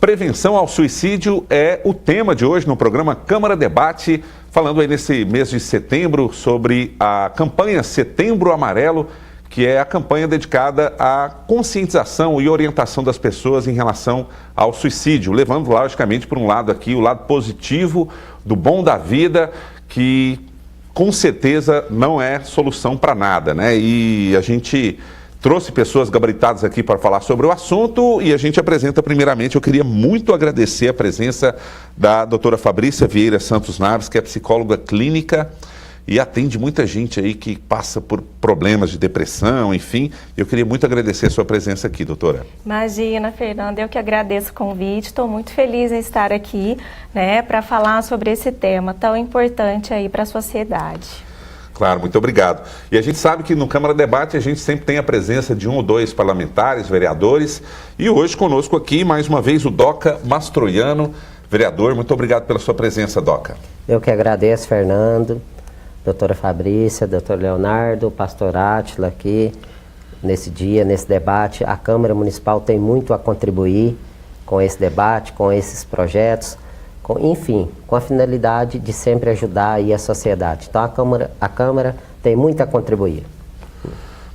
Prevenção ao suicídio é o tema de hoje no programa Câmara Debate, falando aí nesse mês de setembro sobre a campanha Setembro Amarelo, que é a campanha dedicada à conscientização e orientação das pessoas em relação ao suicídio, levando logicamente por um lado aqui o lado positivo do bom da vida, que com certeza não é solução para nada, né? E a gente trouxe pessoas gabaritadas aqui para falar sobre o assunto e a gente apresenta primeiramente, eu queria muito agradecer a presença da doutora Fabrícia Vieira Santos Naves, que é psicóloga clínica e atende muita gente aí que passa por problemas de depressão, enfim. Eu queria muito agradecer a sua presença aqui, doutora. Imagina, Fernanda, eu que agradeço o convite, estou muito feliz em estar aqui, né, para falar sobre esse tema tão importante aí para a sociedade. Claro, muito obrigado. E a gente sabe que no Câmara Debate a gente sempre tem a presença de um ou dois parlamentares, vereadores. E hoje conosco aqui, mais uma vez, o Doca Mastroianno, vereador. Muito obrigado pela sua presença, Doca. Eu que agradeço, Fernando, doutora Fabrícia, doutor Leonardo, pastor Átila aqui, nesse dia, nesse debate. A Câmara Municipal tem muito a contribuir com esse debate, com esses projetos. Enfim, com a finalidade de sempre ajudar aí a sociedade. Então a Câmara tem muito a contribuir.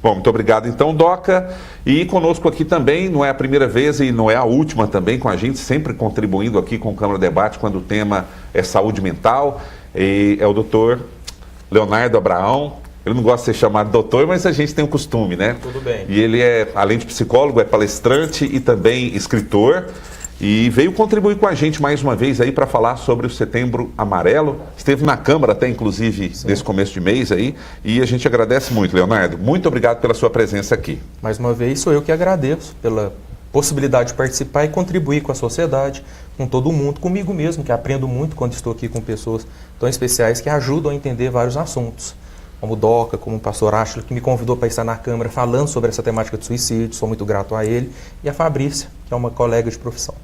Bom, muito obrigado então, Doca. E conosco aqui também, não é a primeira vez e não é a última também com a gente, sempre contribuindo aqui com o Câmara Debate quando o tema é saúde mental. E é o doutor Leonardo Abraão. Ele não gosta de ser chamado doutor, mas a gente tem um costume, né? Tudo bem. E ele é, além de psicólogo, é palestrante e também escritor. E veio contribuir com a gente mais uma vez aí para falar sobre o Setembro Amarelo. Esteve na Câmara até, inclusive, nesse começo de mês aí. E a gente agradece muito, Leonardo. Muito obrigado pela sua presença aqui. Mais uma vez, sou eu que agradeço pela possibilidade de participar e contribuir com a sociedade, com todo mundo, comigo mesmo, que aprendo muito quando estou aqui com pessoas tão especiais que ajudam a entender vários assuntos. Como o Doca, como o pastor Átila, que me convidou para estar na Câmara falando sobre essa temática de suicídio. Sou muito grato a ele. E a Fabrícia, que é uma colega de profissão.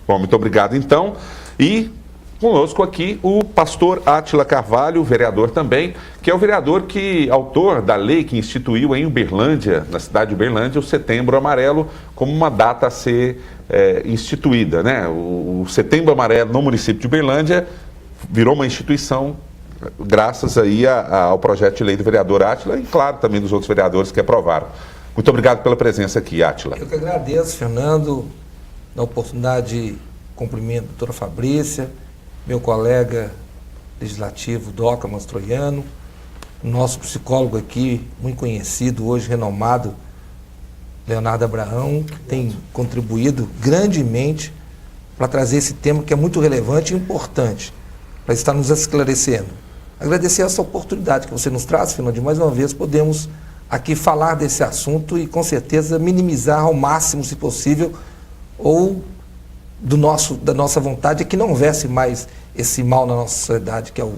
Bom, muito obrigado então. E conosco aqui o pastor Átila Carvalho, vereador também, que é o vereador que, autor da lei que instituiu em Uberlândia, na cidade de Uberlândia, o Setembro Amarelo como uma data a ser instituída, né? O Setembro Amarelo no município de Uberlândia virou uma instituição graças aí ao projeto de lei do vereador Átila e, claro, também dos outros vereadores que aprovaram. Muito obrigado pela presença aqui, Átila. Eu que agradeço, Fernando, na oportunidade, cumprimento a doutora Fabrícia, meu colega legislativo, Doca Mastroianno, nosso psicólogo aqui, muito conhecido, hoje renomado, Leonardo Abraão, que tem contribuído grandemente para trazer esse tema que é muito relevante e importante, para estar nos esclarecendo. Agradecer essa oportunidade que você nos traz, Fernando, de mais uma vez podemos aqui falar desse assunto e com certeza minimizar ao máximo, se possível, ou da nossa vontade é que não houvesse mais esse mal na nossa sociedade, que é o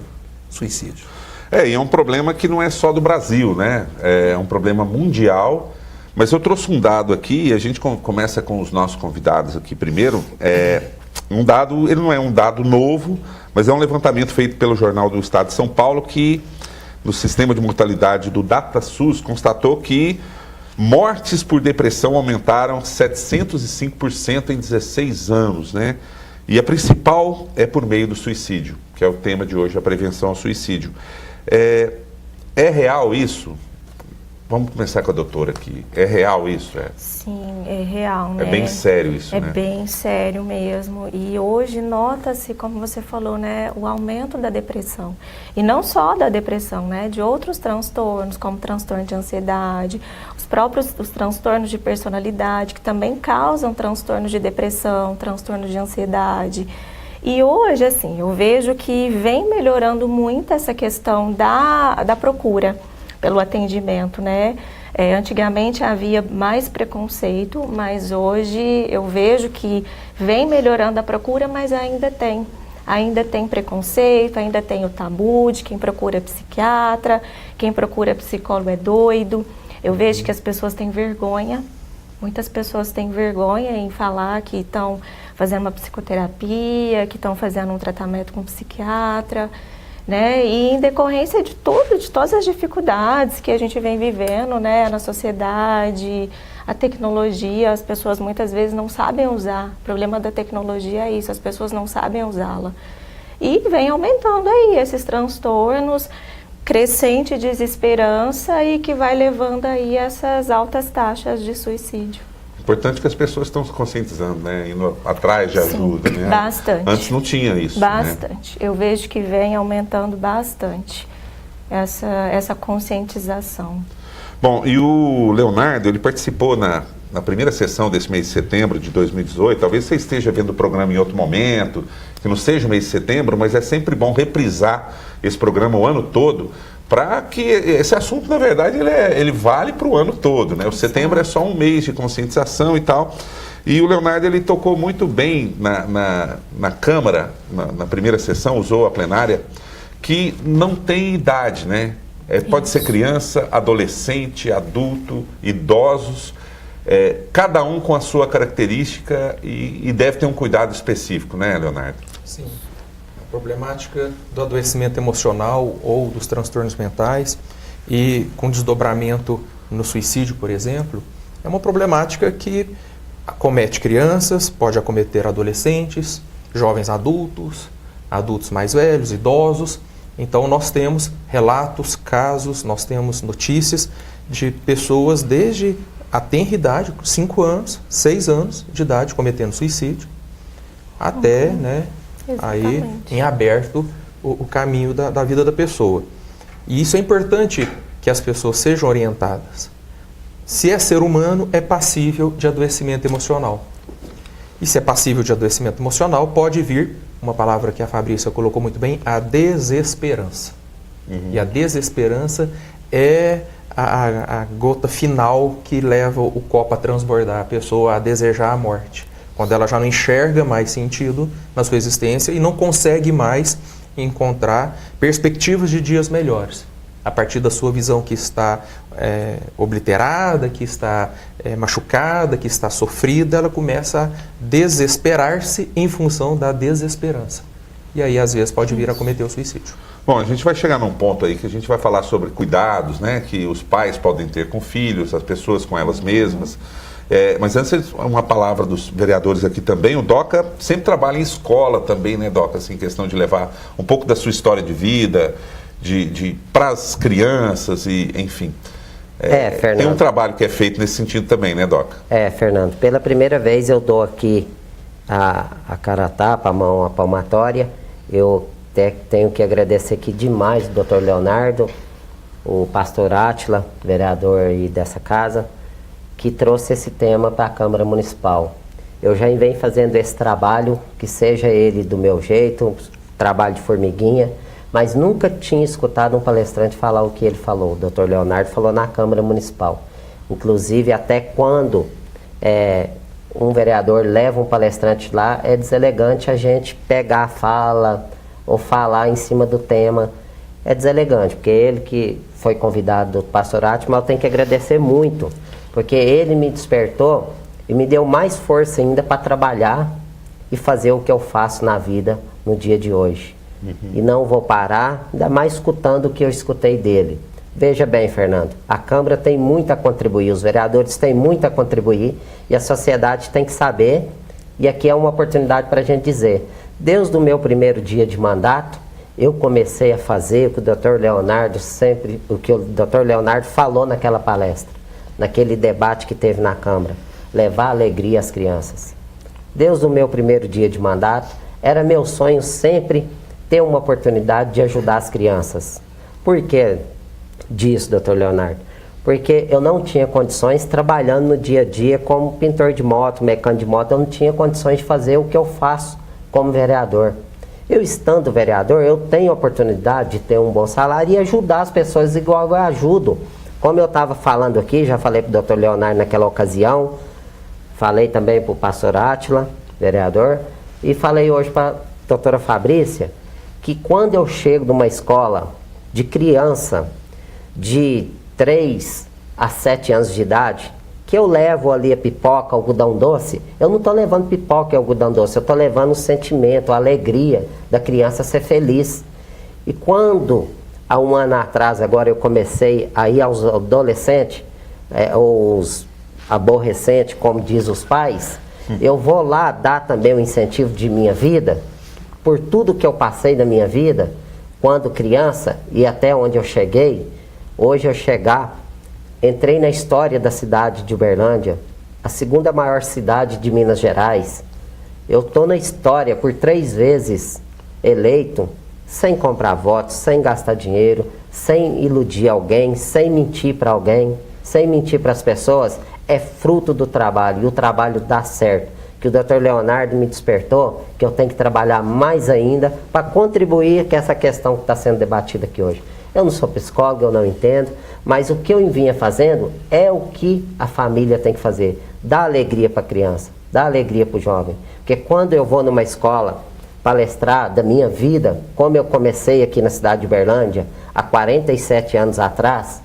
suicídio. E é um problema que não é só do Brasil, né? É um problema mundial, mas eu trouxe um dado aqui, e a gente começa com os nossos convidados aqui primeiro. Um dado, ele não é um dado novo, mas é um levantamento feito pelo Jornal do Estado de São Paulo, que no sistema de mortalidade do DataSUS constatou que mortes por depressão aumentaram 705% em 16 anos, né? E a principal é por meio do suicídio, que é o tema de hoje, a prevenção ao suicídio. É real isso? Vamos começar com a doutora aqui. É real isso? Sim, é real, né? É bem sério isso, né? É bem sério mesmo. E hoje nota-se, como você falou, né, o aumento da depressão. E não só da depressão, né? De outros transtornos, como transtorno de ansiedade, os transtornos de personalidade, que também causam transtornos de depressão, transtorno de ansiedade. E hoje, assim, eu vejo que vem melhorando muito essa questão da procura pelo atendimento, né? Antigamente havia mais preconceito, mas hoje eu vejo que vem melhorando a procura, mas ainda tem preconceito, ainda tem o tabu de quem procura psiquiatra, quem procura psicólogo é doido. Eu vejo que as pessoas têm vergonha, muitas pessoas têm vergonha em falar que estão fazendo uma psicoterapia, que estão fazendo um tratamento com psiquiatra, né? E em decorrência de todas as dificuldades que a gente vem vivendo, né, na sociedade, A tecnologia, as pessoas muitas vezes não sabem usar. O problema da tecnologia é isso, as pessoas não sabem usá-la. E vem aumentando aí esses transtornos, crescente desesperança e que vai levando aí essas altas taxas de suicídio. Importante que as pessoas estão se conscientizando, né? Indo atrás de ajuda, né? Bastante. Antes não tinha isso, Bastante. né? Eu vejo que vem aumentando bastante essa conscientização. Bom, e o Leonardo, ele participou na primeira sessão desse mês de setembro de 2018. Talvez você esteja vendo o programa em outro momento, que não seja o mês de setembro, mas é sempre bom reprisar esse programa o ano todo, para que esse assunto, na verdade, ele vale para o ano todo, né? O setembro é só um mês de conscientização e tal. E o Leonardo, ele tocou muito bem na Câmara, na primeira sessão, usou a plenária, que não tem idade, né? Pode ser criança, adolescente, adulto, idosos, cada um com a sua característica e deve ter um cuidado específico, né, Leonardo? Sim. A problemática do adoecimento emocional ou dos transtornos mentais e com desdobramento no suicídio, por exemplo, é uma problemática que acomete crianças, pode acometer adolescentes, jovens adultos, adultos mais velhos, idosos. Então nós temos relatos, casos, nós temos notícias de pessoas desde a tenra idade, 5 anos, 6 anos de idade, cometendo suicídio, até, né, aí em aberto o caminho da vida da pessoa. E isso é importante que as pessoas sejam orientadas. Se é ser humano, é passível de adoecimento emocional. E se é passível de adoecimento emocional, pode vir, uma palavra que a Fabrícia colocou muito bem, a desesperança. E a desesperança é a gota final que leva o copo a transbordar, a pessoa a desejar a morte. Quando ela já não enxerga mais sentido na sua existência e não consegue mais encontrar perspectivas de dias melhores. A partir da sua visão que está obliterada, que está machucada, que está sofrida, ela começa a desesperar-se em função da desesperança. E aí, às vezes, pode vir a cometer o suicídio. Bom, a gente vai chegar num ponto aí que a gente vai falar sobre cuidados, né, que os pais podem ter com filhos, as pessoas com elas mesmas. Mas antes, uma palavra dos vereadores aqui também. O DOCA sempre trabalha em escola também, né, DOCA? Assim, questão de levar um pouco da sua história de vida, para as crianças e, enfim. Fernando. Tem um trabalho que é feito nesse sentido também, né, DOCA? Fernando, pela primeira vez eu dou aqui a cara a tapa, a mão a palmatória. Eu tenho que agradecer aqui demais o doutor Leonardo, o pastor Átila, vereador aí dessa casa, que trouxe esse tema para a Câmara Municipal. Eu já venho fazendo esse trabalho, que seja ele do meu jeito, um trabalho de formiguinha, mas nunca tinha escutado um palestrante falar o que ele falou. O doutor Leonardo falou na Câmara Municipal. Inclusive, até quando um vereador leva um palestrante lá, é deselegante a gente pegar a fala ou falar em cima do tema. É deselegante, porque ele que foi convidado do pastor Átila, mas eu tenho que agradecer muito, porque ele me despertou e me deu mais força ainda para trabalhar e fazer o que eu faço na vida no dia de hoje. E não vou parar, ainda mais escutando o que eu escutei dele. Veja bem, Fernando, a Câmara tem muito a contribuir, os vereadores têm muito a contribuir e a sociedade tem que saber, e aqui é uma oportunidade para a gente dizer, desde o meu primeiro dia de mandato, eu comecei a fazer o que o Dr. Leonardo falou naquela palestra, naquele debate que teve na Câmara, levar alegria às crianças. Desde o meu primeiro dia de mandato, era meu sonho sempre ter uma oportunidade de ajudar as crianças. Por que disso, Dr. Leonardo? Porque eu não tinha condições, trabalhando no dia a dia como pintor de moto, mecânico de moto, eu não tinha condições de fazer o que eu faço como vereador. Eu, estando vereador, eu tenho a oportunidade de ter um bom salário e ajudar as pessoas igual eu ajudo. Como eu estava falando aqui, já falei para o Dr. Leonardo naquela ocasião, falei também para o pastor Átila, vereador, e falei hoje para a doutora Fabrícia, que quando eu chego numa escola de criança de 3 a 7 anos de idade, que eu levo ali a pipoca, algodão doce, eu não estou levando pipoca e algodão doce, eu estou levando o sentimento, a alegria da criança ser feliz. E quando, há um ano atrás, agora eu comecei a ir aos adolescentes, os aborrecente, como diz os pais, eu vou lá dar também o incentivo de minha vida, por tudo que eu passei na minha vida, quando criança e até onde eu cheguei. Hoje eu entrei na história da cidade de Uberlândia, a segunda maior cidade de Minas Gerais. Eu estou na história por 3 vezes eleito, sem comprar votos, sem gastar dinheiro, sem iludir alguém, sem mentir para alguém, sem mentir para as pessoas. É fruto do trabalho, e o trabalho dá certo. Que o Dr. Leonardo me despertou, que eu tenho que trabalhar mais ainda para contribuir com essa questão que está sendo debatida aqui hoje. Eu não sou psicólogo, eu não entendo, mas o que eu vinha fazendo é o que a família tem que fazer. Dá alegria para a criança, dá alegria para o jovem. Porque quando eu vou numa escola palestrar da minha vida, como eu comecei aqui na cidade de Uberlândia, há 47 anos atrás,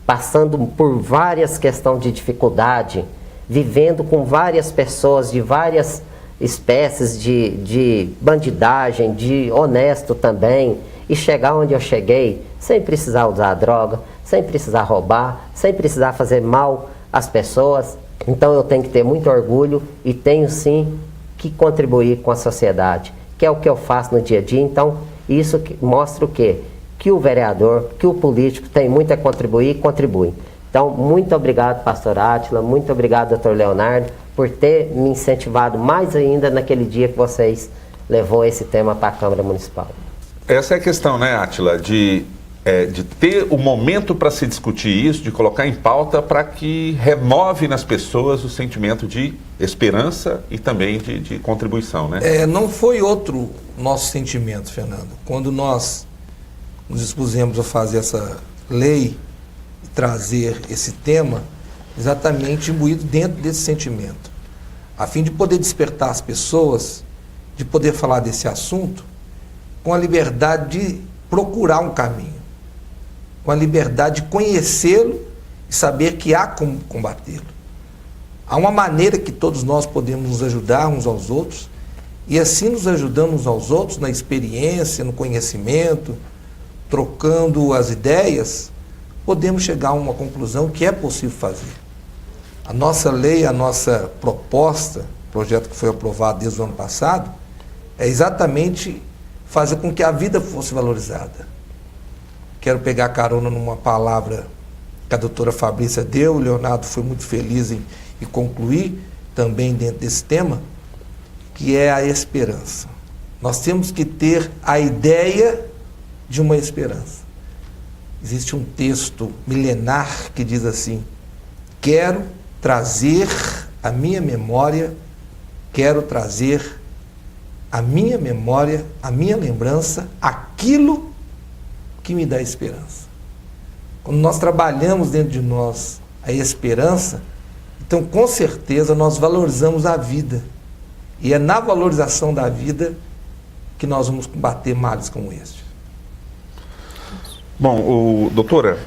passando por várias questões de dificuldade, vivendo com várias pessoas de várias espécies de bandidagem, de honesto também, e chegar onde eu cheguei, sem precisar usar droga, sem precisar roubar, sem precisar fazer mal às pessoas. Então eu tenho que ter muito orgulho e tenho sim que contribuir com a sociedade, que é o que eu faço no dia a dia. Então isso mostra o quê? Que o vereador, que o político tem muito a contribuir e contribui. Então, muito obrigado, pastor Átila, muito obrigado, doutor Leonardo, por ter me incentivado mais ainda naquele dia que vocês levou esse tema para a Câmara Municipal. Essa é a questão, né, Átila, de ter o momento para se discutir isso, de colocar em pauta para que renove nas pessoas o sentimento de esperança e também de contribuição, né? Não foi outro nosso sentimento, Fernando. Quando nós nos dispusemos a fazer essa lei e trazer esse tema, exatamente imbuído dentro desse sentimento, a fim de poder despertar as pessoas, de poder falar desse assunto com a liberdade de procurar um caminho, com a liberdade de conhecê-lo e saber que há como combatê-lo. Há uma maneira que todos nós podemos nos ajudar uns aos outros, e assim nos ajudando uns aos outros na experiência, no conhecimento, trocando as ideias, podemos chegar a uma conclusão que é possível fazer. A nossa lei, a nossa proposta, projeto que foi aprovado desde o ano passado, é exatamente fazer com que a vida fosse valorizada. Quero pegar carona numa palavra que a doutora Fabrícia deu, o Leonardo foi muito feliz em concluir também dentro desse tema, que é a esperança. Nós temos que ter a ideia de uma esperança. Existe um texto milenar que diz assim: quero trazer à minha memória, quero trazer à minha memória, à minha lembrança, aquilo que me dá esperança. Quando nós trabalhamos dentro de nós a esperança, então com certeza nós valorizamos a vida. E é na valorização da vida que nós vamos combater males como este. Bom, doutora,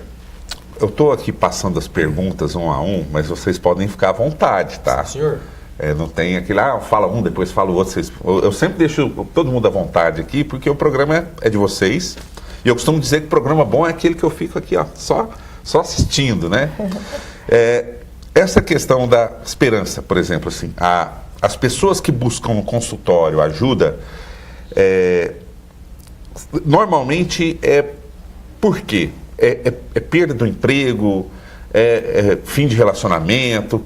eu estou aqui passando as perguntas um a um, mas vocês podem ficar à vontade, tá? Sim, senhor. Não tem aquele, fala um, depois fala o outro. Eu sempre deixo todo mundo à vontade aqui, porque o programa é de vocês. E eu costumo dizer que o programa bom é aquele que eu fico aqui, só assistindo, né? Essa questão da esperança, por exemplo, assim, as pessoas que buscam no consultório ajuda, normalmente por quê? É perda do emprego, fim de relacionamento?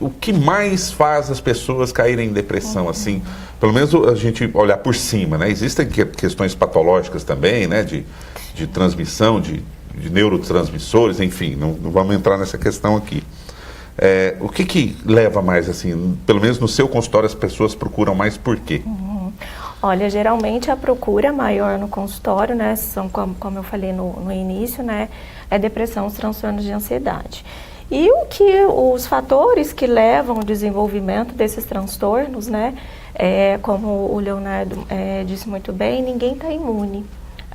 O que mais faz as pessoas caírem em depressão, assim? Pelo menos a gente olhar por cima, né? Existem questões patológicas também, né? De transmissão, de neurotransmissores, enfim, não vamos entrar nessa questão aqui. O que leva mais, assim, pelo menos no seu consultório, as pessoas procuram mais por quê? Olha, geralmente a procura maior no consultório, né, são, como eu falei no início, né, é depressão, os transtornos de ansiedade. E os fatores que levam ao desenvolvimento desses transtornos, né, como o Leonardo disse muito bem, ninguém está imune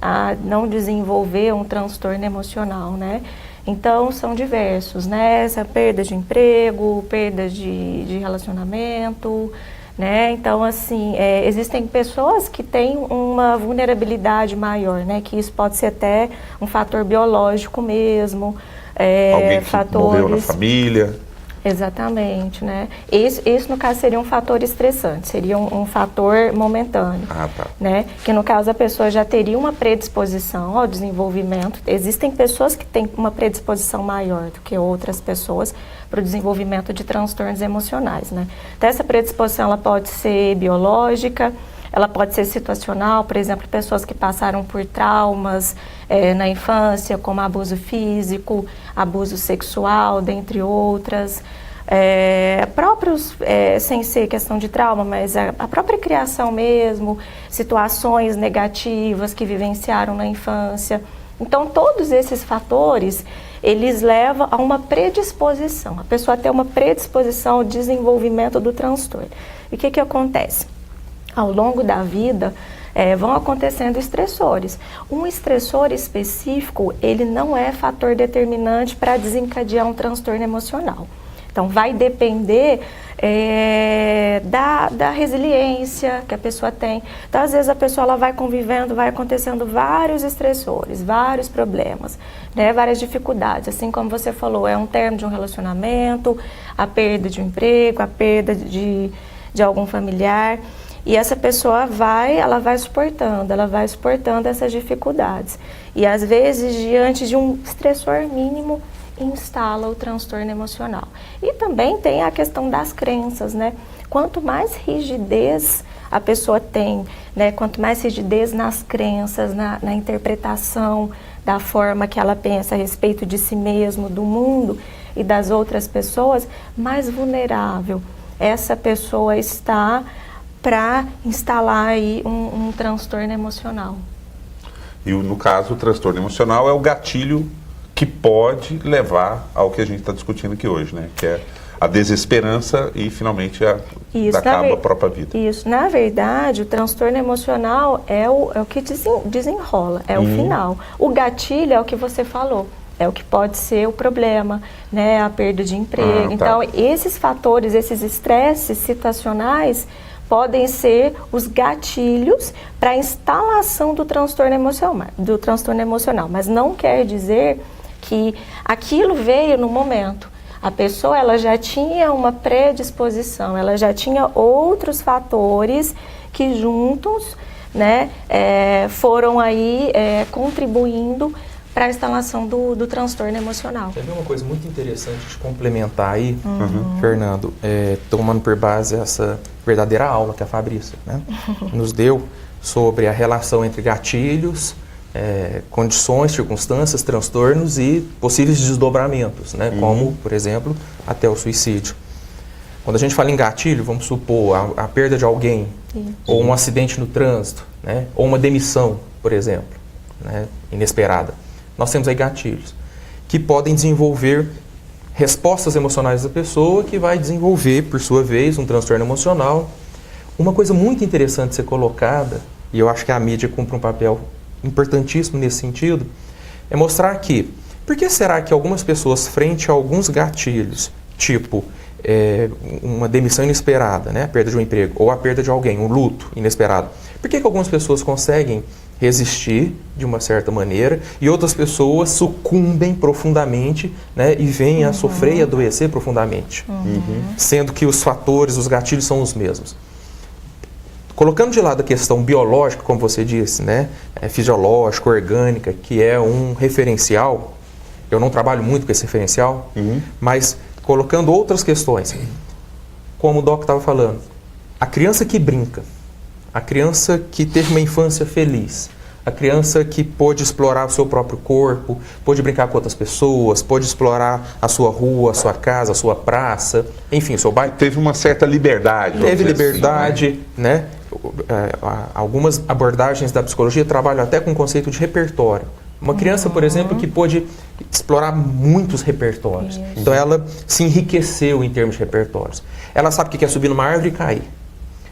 a não desenvolver um transtorno emocional, né. Então, são diversos, né, essa perda de emprego, perda de relacionamento, né? Então, assim, existem pessoas que têm uma vulnerabilidade maior, né? Que isso pode ser até um fator biológico mesmo. Alguém que morreu na família. Exatamente, né? Isso no caso seria um fator estressante, seria um fator momentâneo, Tá. né? Que no caso a pessoa já teria uma predisposição ao desenvolvimento. Existem pessoas que têm uma predisposição maior do que outras pessoas para o desenvolvimento de transtornos emocionais, né? Então essa predisposição ela pode ser biológica, ela pode ser situacional, por exemplo, pessoas que passaram por traumas na infância, como abuso físico, abuso sexual, dentre outras. Próprios, sem ser questão de trauma, mas a própria criação mesmo, situações negativas que vivenciaram na infância. Então, todos esses fatores, eles levam a uma predisposição. A pessoa tem uma predisposição ao desenvolvimento do transtorno. E o que acontece? Ao longo da vida, vão acontecendo estressores. Um estressor específico, ele não é fator determinante para desencadear um transtorno emocional. Então, vai depender da resiliência que a pessoa tem. Então, às vezes, a pessoa ela vai convivendo, vai acontecendo vários estressores, vários problemas, né, várias dificuldades. Assim como você falou, é um término de um relacionamento, a perda de um emprego, a perda de algum familiar. E essa pessoa ela vai suportando essas dificuldades. E às vezes, diante de um estressor mínimo, instala o transtorno emocional. E também tem a questão das crenças, né? Quanto mais rigidez a pessoa tem, né? Quanto mais rigidez nas crenças, na interpretação da forma que ela pensa a respeito de si mesmo, do mundo e das outras pessoas, mais vulnerável essa pessoa está para instalar aí um transtorno emocional. E no caso, o transtorno emocional é o gatilho que pode levar ao que a gente está discutindo aqui hoje, né? Que é a desesperança e finalmente acaba a própria vida. Isso. Na verdade, o transtorno emocional é o que desenrola, é o final. O gatilho é o que você falou. É o que pode ser o problema, né? A perda de emprego. Tá. Então, esses fatores, esses estresses situacionais podem ser os gatilhos para a instalação do transtorno emocional, mas não quer dizer que aquilo veio no momento. A pessoa ela já tinha uma predisposição, ela já tinha outros fatores que juntos, né, foram aí contribuindo para a instalação do transtorno emocional. Quer ver uma coisa muito interessante de complementar aí, Fernando, tomando por base essa verdadeira aula que a Fabrícia, né, nos deu sobre a relação entre gatilhos, condições, circunstâncias, transtornos e possíveis desdobramentos, né, como, por exemplo, até o suicídio. Quando a gente fala em gatilho, vamos supor a perda de alguém, ou um acidente no trânsito, né, ou uma demissão, por exemplo, né, inesperada. Nós temos aí gatilhos que podem desenvolver respostas emocionais da pessoa que vai desenvolver, por sua vez, um transtorno emocional. Uma coisa muito interessante de ser colocada, e eu acho que a mídia cumpre um papel importantíssimo nesse sentido, é mostrar que, por que será que algumas pessoas, frente a alguns gatilhos, tipo uma demissão inesperada, né, a perda de um emprego, ou a perda de alguém, um luto inesperado, por que algumas pessoas conseguem resistir de uma certa maneira e outras pessoas sucumbem profundamente, né, e vêm a sofrer e adoecer profundamente, sendo que os fatores, os gatilhos são os mesmos. Colocando de lado a questão biológica, como você disse, né, fisiológica, orgânica, que é um referencial, eu não trabalho muito com esse referencial, mas colocando outras questões, como o Doc estava falando, a criança que brinca, a criança que teve uma infância feliz, a criança que pôde explorar o seu próprio corpo, pôde brincar com outras pessoas, pôde explorar a sua rua, a sua casa, a sua praça, enfim, o seu bairro. Teve uma certa liberdade. Teve liberdade, né? Algumas abordagens da psicologia trabalham até com o conceito de repertório. Uma criança, por exemplo, que pôde explorar muitos repertórios. Então, ela se enriqueceu em termos de repertórios. Ela sabe o que é subir numa árvore e cair.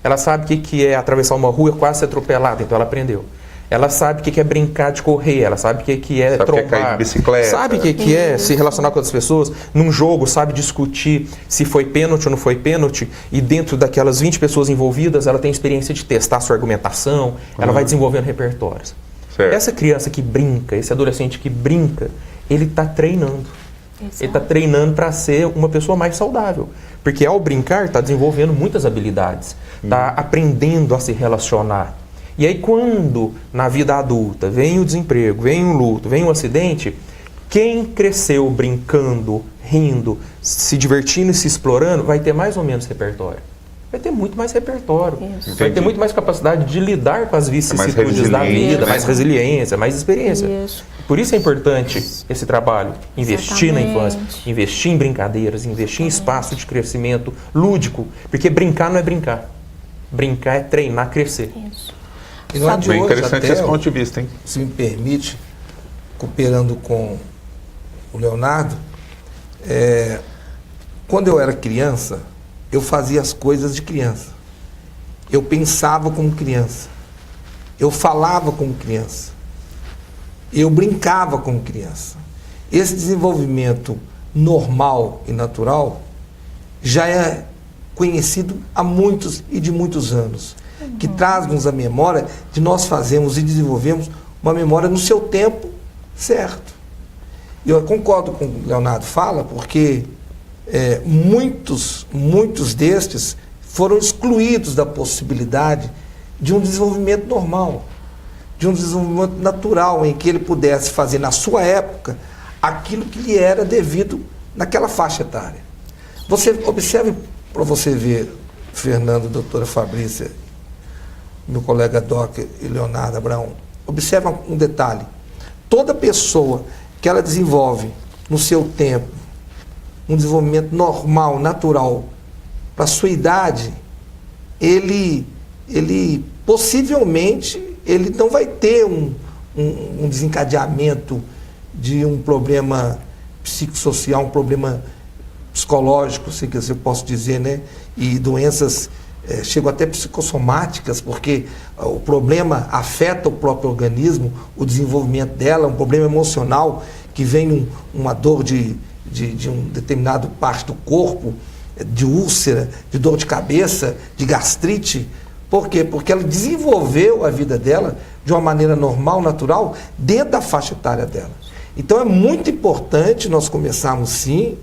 Ela sabe o que é atravessar uma rua e quase ser atropelada, então ela aprendeu. Ela sabe o que é brincar de correr, ela sabe o que é trombar. Sabe cair de bicicleta. Sabe o que é se relacionar com outras pessoas. Num jogo, sabe discutir se foi pênalti ou não foi pênalti. E dentro daquelas 20 pessoas envolvidas, ela tem experiência de testar a sua argumentação. Ela vai desenvolvendo repertórios. Certo. Essa criança que brinca, esse adolescente que brinca, ele está treinando. Exato. Ele está treinando para ser uma pessoa mais saudável. Porque ao brincar, está desenvolvendo muitas habilidades, está aprendendo a se relacionar. E aí quando na vida adulta vem o desemprego, vem o luto, vem o acidente, quem cresceu brincando, rindo, se divertindo e se explorando, vai ter mais ou menos repertório. Vai ter muito mais repertório. Isso. Vai ter muito mais capacidade de lidar com as vicissitudes da vida, mais resiliência, mais experiência. Isso. Por isso é importante esse trabalho. Investir na infância, Exatamente. investir em brincadeiras, investir em espaço de crescimento lúdico. Porque brincar não é brincar. Brincar é treinar, crescer. Isso. E não é de Bem hoje interessante até, esse ponto de vista, hein? se me permite, cooperando com o Leonardo, quando eu era criança, eu fazia as coisas de criança. Eu pensava como criança. Eu falava como criança. Eu brincava como criança. Esse desenvolvimento normal e natural já é conhecido há muitos e de muitos anos, que traz-nos a memória de nós fazermos e desenvolvemos uma memória no seu tempo certo. E eu concordo com o Leonardo fala, porque muitos destes foram excluídos da possibilidade de um desenvolvimento normal, de um desenvolvimento natural, em que ele pudesse fazer na sua época aquilo que lhe era devido naquela faixa etária. Você observe, para você ver, Fernando, doutora Fabrícia, meu colega Doc e Leonardo Abraão, observa um detalhe. Toda pessoa que ela desenvolve no seu tempo um desenvolvimento normal, natural, para a sua idade, ele possivelmente ele não vai ter um desencadeamento de um problema psicossocial, um problema psicológico, se eu posso dizer, né? E doenças chegam até psicossomáticas, porque o problema afeta o próprio organismo, o desenvolvimento dela, um problema emocional que vem uma dor de um determinado parte do corpo, de úlcera, de dor de cabeça, de gastrite. Por quê? Porque ela desenvolveu a vida dela de uma maneira normal, natural, dentro da faixa etária dela. Então é muito importante nós começarmos sim,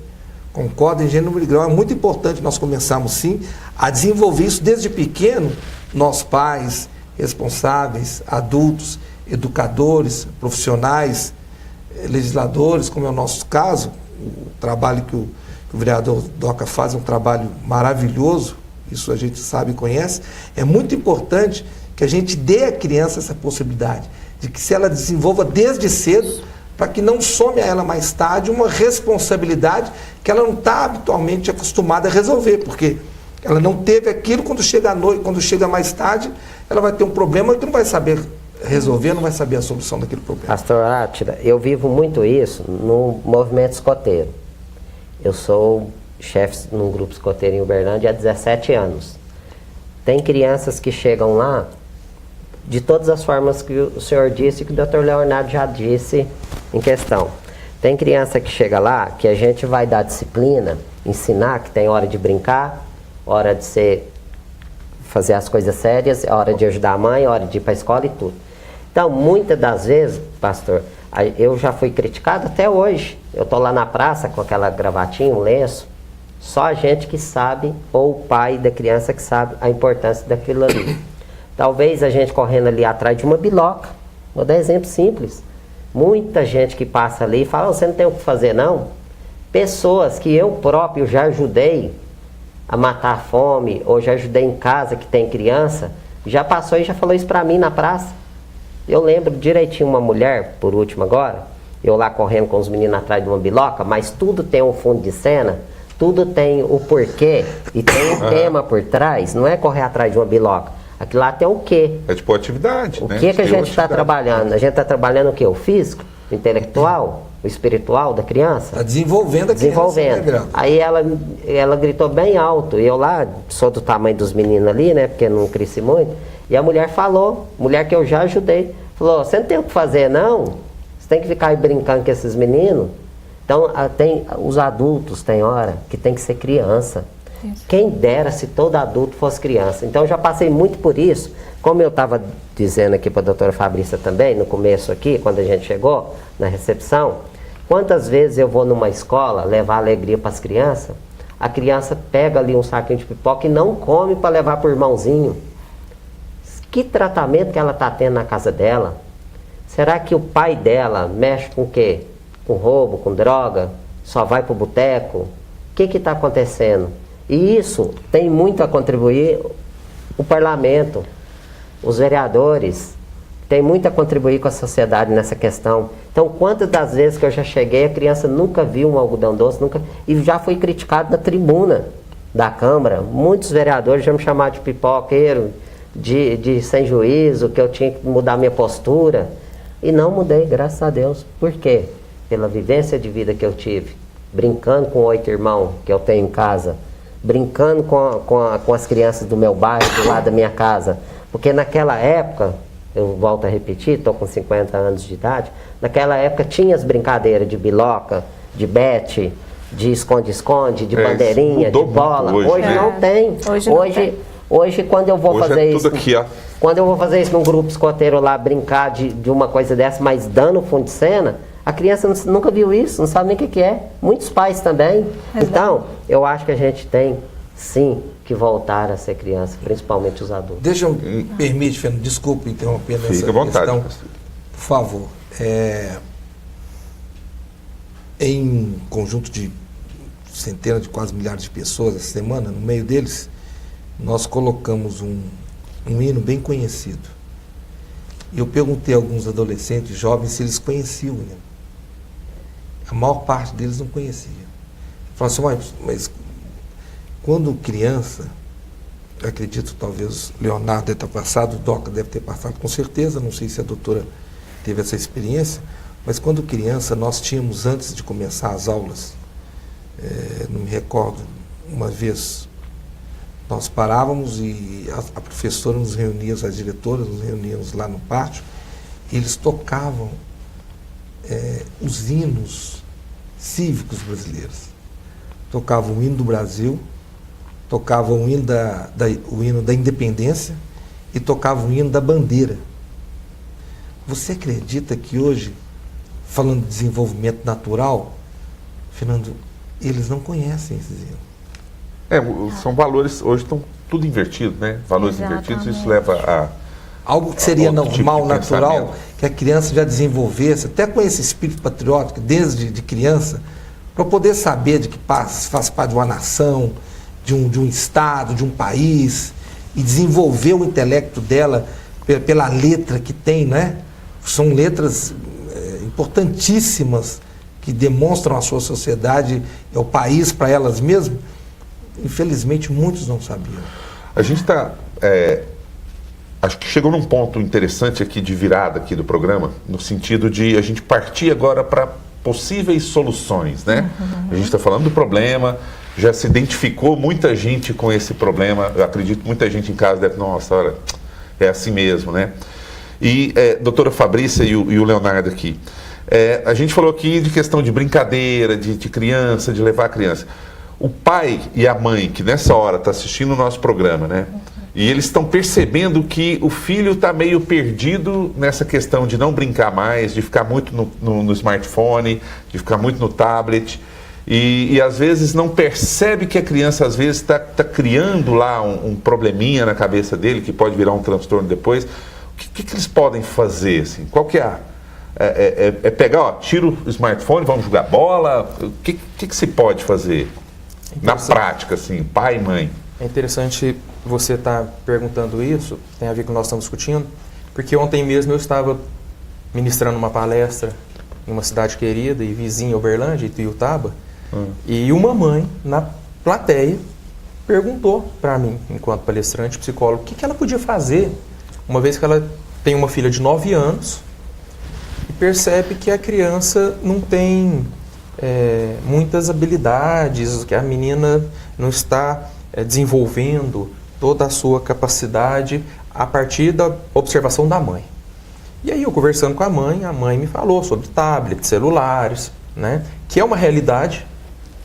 concordo em gênero e grau, é muito importante nós começarmos sim a desenvolver isso desde pequeno, nós pais, responsáveis, adultos, educadores, profissionais, legisladores, como é o nosso caso. O trabalho que o vereador Doca faz é um trabalho maravilhoso, isso a gente sabe e conhece. É muito importante que a gente dê à criança essa possibilidade, de que se ela desenvolva desde cedo, para que não some a ela mais tarde uma responsabilidade que ela não está habitualmente acostumada a resolver, porque ela não teve aquilo, quando chega à noite, quando chega mais tarde, ela vai ter um problema que não vai saber resolver, não vai saber a solução daquele problema. Pastor Átila, eu vivo muito isso no movimento escoteiro. Eu sou chefe num grupo escoteiro em Uberlândia há 17 anos. Tem crianças que chegam lá de todas as formas que o senhor disse e que o Dr. Leonardo já disse em questão. Tem criança que chega lá que a gente vai dar disciplina, ensinar que tem hora de brincar, hora de fazer as coisas sérias, hora de ajudar a mãe, hora de ir para a escola e tudo. Então, muitas das vezes, pastor, eu já fui criticado até hoje. Eu estou lá na praça com aquela gravatinha, um lenço, só a gente que sabe, ou o pai da criança que sabe a importância daquilo ali. Talvez a gente correndo ali atrás de uma biloca, vou dar exemplo simples. Muita gente que passa ali e fala, você não tem o que fazer não? Pessoas que eu próprio já ajudei a matar a fome, ou já ajudei em casa que tem criança, já passou e já falou isso pra mim na praça. Eu lembro direitinho uma mulher, por último agora, eu lá correndo com os meninos atrás de uma biloca, mas tudo tem um fundo de cena, tudo tem o porquê e tem um tema por trás, não é correr atrás de uma biloca. Aqui lá tem o quê? É tipo atividade, O né? que a gente está atividade. trabalhando? A gente está trabalhando o quê? O físico, o intelectual, o espiritual da criança? Está desenvolvendo a criança. Desenvolvendo. Né, Grau? Aí ela gritou bem alto, e eu lá, sou do tamanho dos meninos ali, né, porque não cresci muito, e a mulher falou, mulher que eu já ajudei, falou, você não tem o que fazer não? Você tem que ficar aí brincando com esses meninos? Então, tem os adultos, tem hora que tem que ser criança. Isso. Quem dera se todo adulto fosse criança. Então, eu já passei muito por isso. Como eu estava dizendo aqui para a doutora Fabrícia também, no começo aqui, quando a gente chegou na recepção, Quantas vezes eu vou numa escola levar alegria para as crianças, a criança pega ali um saquinho de pipoca e não come para levar para o irmãozinho. Que tratamento que ela está tendo na casa dela? Será que o pai dela mexe com o quê? Com roubo, com droga? Só vai para o boteco? O que está acontecendo? E isso tem muito a contribuir o parlamento, os vereadores, tem muito a contribuir com a sociedade nessa questão. Então, quantas das vezes que eu já cheguei, a criança nunca viu um algodão doce, nunca, e já fui criticado na tribuna da Câmara. Muitos vereadores já me chamaram de pipoqueiro, de sem juízo, que eu tinha que mudar minha postura. E não mudei, graças a Deus. Por quê? Pela vivência de vida que eu tive. Brincando com 8 irmãos que eu tenho em casa. Brincando com as crianças do meu bairro, do lado da minha casa. Porque naquela época, eu volto a repetir, estou com 50 anos de idade, naquela época tinha as brincadeiras de biloca, de bete, de esconde-esconde, de bandeirinha, de bola. Hoje não tem. Hoje, quando eu vou fazer isso... Aqui, ó. Quando eu vou fazer isso num grupo escoteiro lá, brincar de uma coisa dessa, mas dando fundo de cena, a criança nunca viu isso, não sabe nem o que é. Muitos pais também. Exato. Então, eu acho que a gente tem, sim, que voltar a ser criança, principalmente os adultos. Deixa eu... Permite, Fernando, desculpe interromper nessa Fica à vontade, questão. Por favor. Em um conjunto de centenas de quase milhares de pessoas essa semana, no meio deles, nós colocamos um hino bem conhecido. E eu perguntei a alguns adolescentes, jovens, se eles conheciam o hino. A maior parte deles não conhecia. Falaram assim, mas quando criança, eu acredito talvez o Leonardo deve ter passado, o Doca deve ter passado com certeza, não sei se a doutora teve essa experiência, mas quando criança nós tínhamos, antes de começar as aulas, não me recordo, uma vez nós parávamos e a professora nos reunia, as diretoras nos reuníamos lá no pátio, e eles tocavam os hinos cívicos brasileiros. Tocavam o hino do Brasil, tocavam o hino da independência e tocavam o hino da bandeira. Você acredita que hoje, falando de desenvolvimento natural, Fernando, eles não conhecem esses hinos? São valores, hoje estão tudo invertido, né? Valores invertidos, isso leva a... Algo que seria normal, natural, que a criança já desenvolvesse, até com esse espírito patriótico, desde de criança, para poder saber de que faz parte de uma nação, de um estado, de um país, e desenvolver o intelecto dela pela letra que tem, né? São letras importantíssimas que demonstram a sua sociedade, o país para elas mesmas. Infelizmente, muitos não sabiam. A gente está... acho que chegou num ponto interessante aqui de virada aqui do programa, no sentido de a gente partir agora para possíveis soluções, né? A gente está falando do problema, já se identificou muita gente com esse problema, eu acredito que muita gente em casa deve, nossa, olha, é assim mesmo, né? E doutora Fabrícia e o Leonardo aqui, a gente falou aqui de questão de brincadeira, de criança, de levar a criança. O pai e a mãe, que nessa hora está assistindo o nosso programa, né? E eles estão percebendo que o filho está meio perdido nessa questão de não brincar mais, de ficar muito no smartphone, de ficar muito no tablet. E às vezes não percebe que a criança às vezes está criando lá um probleminha na cabeça dele, que pode virar um transtorno depois. O que eles podem fazer? Assim? Qual que é pegar, tira o smartphone, vamos jogar bola? O que se pode fazer? Na prática, assim, pai e mãe. É interessante você estar perguntando isso, tem a ver com o que nós estamos discutindo, porque ontem mesmo eu estava ministrando uma palestra em uma cidade querida e vizinha, Uberlândia, Ituiutaba, e uma mãe na plateia perguntou para mim, enquanto palestrante, psicólogo, o que ela podia fazer, uma vez que ela tem uma filha de 9 anos e percebe que a criança não tem muitas habilidades, que a menina não está desenvolvendo toda a sua capacidade a partir da observação da mãe. E aí eu conversando com a mãe me falou sobre tablets, celulares, né, que é uma realidade.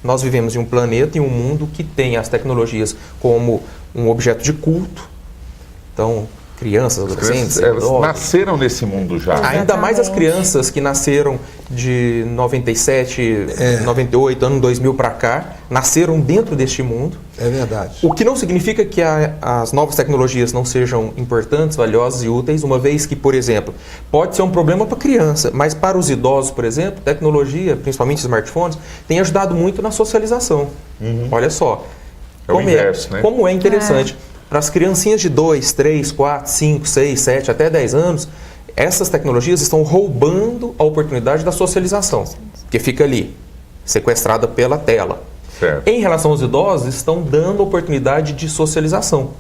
Nós vivemos em um planeta, em um mundo que tem as tecnologias como um objeto de culto. Então, crianças, adolescentes, elas nasceram nesse mundo já. Ainda mais as crianças que nasceram de 97, 98, ano 2000 para cá, nasceram dentro deste mundo. É verdade. O que não significa que as novas tecnologias não sejam importantes, valiosas e úteis, uma vez que, por exemplo, pode ser um problema para criança, mas para os idosos, por exemplo, tecnologia, principalmente smartphones, tem ajudado muito na socialização. Olha só. É o inverso, né? Como é interessante. Para as criancinhas de 2, 3, 4, 5, 6, 7, até 10 anos, essas tecnologias estão roubando a oportunidade da socialização, que fica ali, sequestrada pela tela. Certo. Em relação aos idosos, estão dando oportunidade de socialização.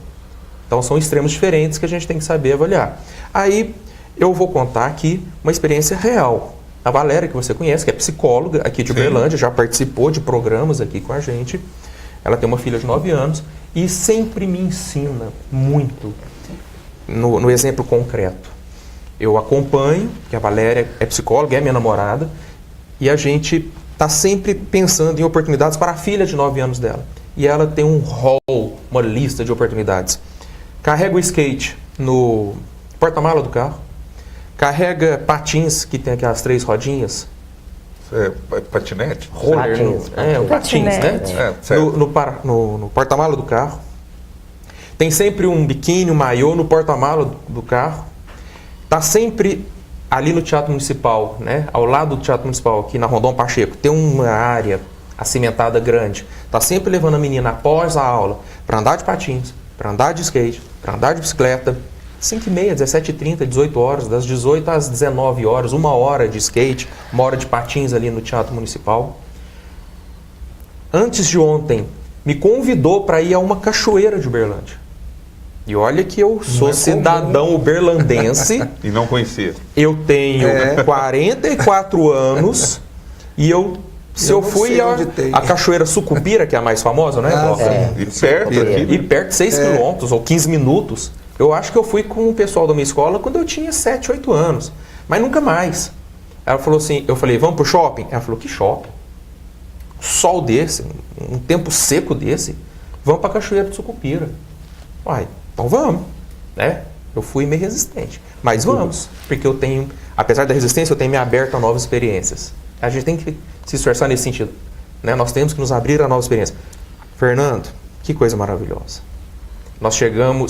Então são extremos diferentes que a gente tem que saber avaliar. Aí eu vou contar aqui uma experiência real. A Valéria, que você conhece, que é psicóloga aqui de Uberlândia, já participou de programas aqui com a gente. Ela tem uma filha de 9 anos e sempre me ensina muito no exemplo concreto. Eu acompanho, que a Valéria é psicóloga, é minha namorada, e a gente está sempre pensando em oportunidades para a filha de 9 anos dela. E ela tem um hall, uma lista de oportunidades. Carrega o skate no porta-mala do carro, carrega patins, que tem aquelas 3 rodinhas. Patinete? Roller, o patins, né? No porta-mala do carro. Tem sempre um biquíni, um maiô no porta-mala do carro. Está sempre ali no Teatro Municipal, né? Ao lado do Teatro Municipal, aqui na Rondon Pacheco, tem uma área acimentada grande. Está sempre levando a menina após a aula para andar de patins, para andar de skate, para andar de bicicleta. 5h30, 17h30, 18 horas, das 18 às 19 horas, 1 hora de skate, 1 hora de patins ali no Teatro Municipal. Antes de ontem, me convidou para ir a uma cachoeira de Uberlândia. E olha que eu sou cidadão uberlandense. E não conhecia. Eu tenho 44 anos e se eu fui a Cachoeira Sucupira, que é a mais famosa, né? E perto aqui. E perto, 6 quilômetros ou 15 minutos. Eu acho que eu fui com o pessoal da minha escola quando eu tinha 7, 8 anos. Mas nunca mais. Ela falou assim, eu falei, vamos pro shopping? Ela falou, que shopping? Sol desse, um tempo seco desse, vamos pra Cachoeira de Sucupira. Uai, então vamos, né? Eu fui meio resistente, mas vamos, porque eu tenho, apesar da resistência, eu tenho me aberto a novas experiências. A gente tem que se esforçar nesse sentido, né? Nós temos que nos abrir a novas experiências. Fernando, que coisa maravilhosa. Nós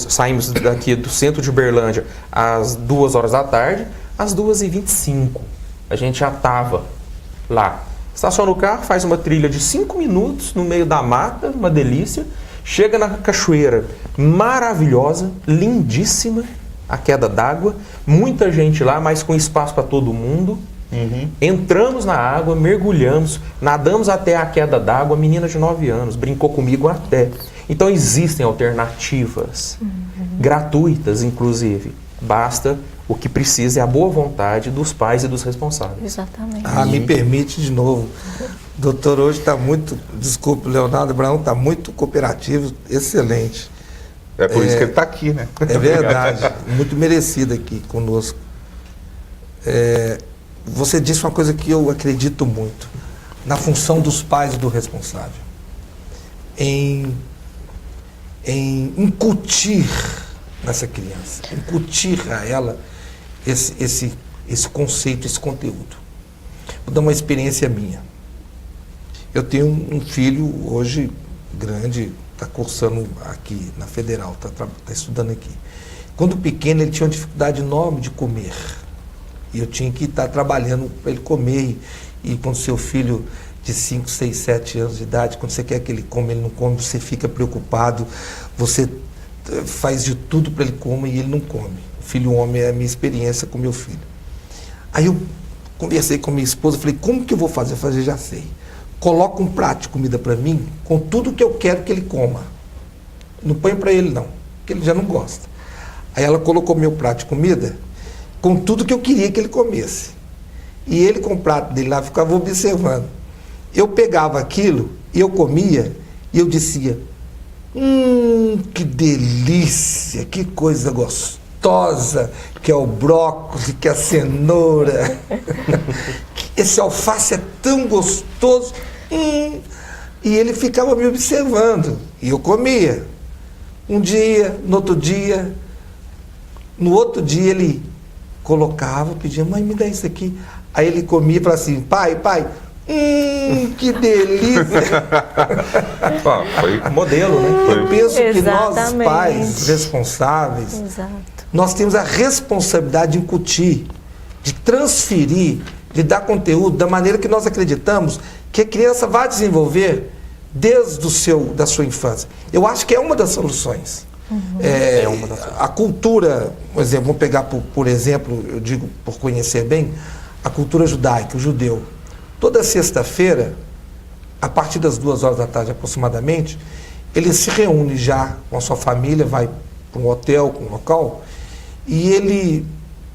saímos daqui do centro de Uberlândia às 2 horas da tarde, às 2h25. A gente já estava lá. Estaciona o carro, faz uma trilha de 5 minutos no meio da mata, uma delícia. Chega na cachoeira maravilhosa, lindíssima, a queda d'água, muita gente lá, mas com espaço para todo mundo. Entramos na água, mergulhamos, nadamos até a queda d'água, a menina de 9 anos, brincou comigo até. Então existem alternativas, gratuitas inclusive, basta, o que precisa é a boa vontade dos pais e dos responsáveis. Exatamente. Me permite de novo. Doutor, hoje está muito, desculpe, Leonardo Abraão está muito cooperativo, excelente. É por isso que ele está aqui, né? É verdade, muito merecido aqui conosco. Você disse uma coisa que eu acredito muito, na função dos pais e do responsável, em incutir nessa criança, incutir a ela esse conceito, esse conteúdo. Vou dar uma experiência minha. Eu tenho um filho hoje grande, está cursando aqui na Federal, está estudando aqui. Quando pequeno ele tinha uma dificuldade enorme de comer. E eu tinha que estar trabalhando para ele comer. E quando seu filho de 5, 6, 7 anos de idade, quando você quer que ele coma, ele não come, você fica preocupado, você faz de tudo para ele comer e ele não come. O filho homem é a minha experiência com meu filho. Aí eu conversei com minha esposa, falei, como que eu vou fazer? Eu falei, já sei. Coloca um prato de comida para mim com tudo que eu quero que ele coma. Não põe para ele não, porque ele já não gosta. Aí ela colocou meu prato de comida com tudo que eu queria que ele comesse. E ele com o prato dele lá ficava observando. Eu pegava aquilo e eu comia e eu dizia, que delícia, que coisa gostosa, que é o brócolis, que é a cenoura. Esse alface é tão gostoso. E ele ficava me observando. E eu comia. Um dia, no outro dia ele colocava, pedia, mãe, me dá isso aqui. Aí ele comia e falava assim, pai, que delícia. Foi modelo, né? Eu penso que nós, Exatamente. pais responsáveis, Exato. nós temos a responsabilidade de incutir, de transferir, de dar conteúdo da maneira que nós acreditamos que a criança vai desenvolver desde da sua infância. Eu acho que é uma das soluções. É uma das A cultura, por exemplo, vamos pegar por exemplo, eu digo por conhecer bem, a cultura judaica, o judeu. Toda sexta-feira, a partir das 2 horas da tarde aproximadamente, ele se reúne já com a sua família, vai para um hotel, com um local, e ele,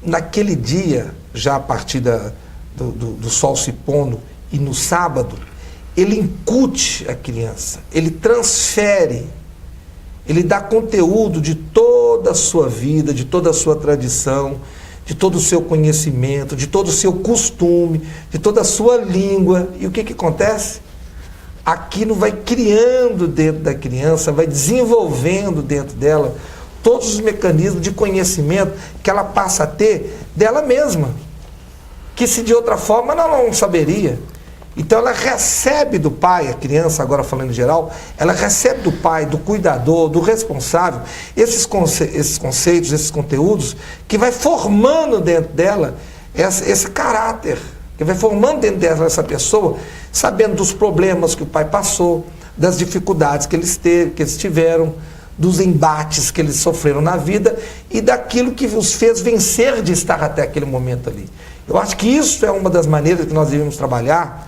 naquele dia, já a partir do sol se pondo, e no sábado, ele incute a criança, ele transfere, ele dá conteúdo de toda a sua vida, de toda a sua tradição, de todo o seu conhecimento, de todo o seu costume, de toda a sua língua. E o que acontece? Aquilo vai criando dentro da criança, vai desenvolvendo dentro dela todos os mecanismos de conhecimento que ela passa a ter dela mesma, que se de outra forma ela não saberia. Então ela recebe do pai, a criança, agora falando em geral, ela recebe do pai, do cuidador, do responsável, esses conceitos, esses conteúdos, que vai formando dentro dela esse caráter, que vai formando dentro dela essa pessoa, sabendo dos problemas que o pai passou, das dificuldades que eles tiveram, dos embates que eles sofreram na vida e daquilo que os fez vencer de estar até aquele momento ali. Eu acho que isso é uma das maneiras que nós devemos trabalhar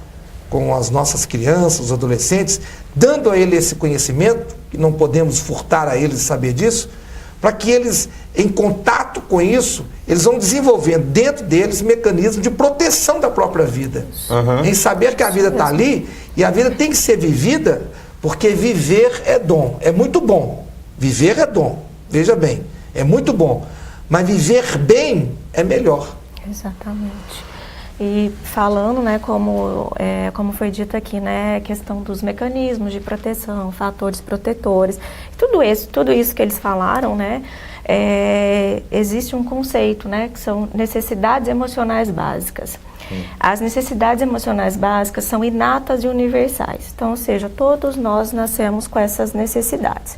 com as nossas crianças, os adolescentes, dando a eles esse conhecimento, que não podemos furtar a eles saber disso, para que eles, em contato com isso, eles vão desenvolvendo dentro deles mecanismos de proteção da própria vida. Em saber que a vida está ali e a vida tem que ser vivida, porque viver é dom, é muito bom. Viver é dom, veja bem, é muito bom. Mas viver bem é melhor. Exatamente. E falando, né, como foi dito aqui, né, a questão dos mecanismos de proteção, fatores protetores, tudo isso que eles falaram, né, existe um conceito, né, que são necessidades emocionais básicas. As necessidades emocionais básicas são inatas e universais. Então, ou seja, todos nós nascemos com essas necessidades.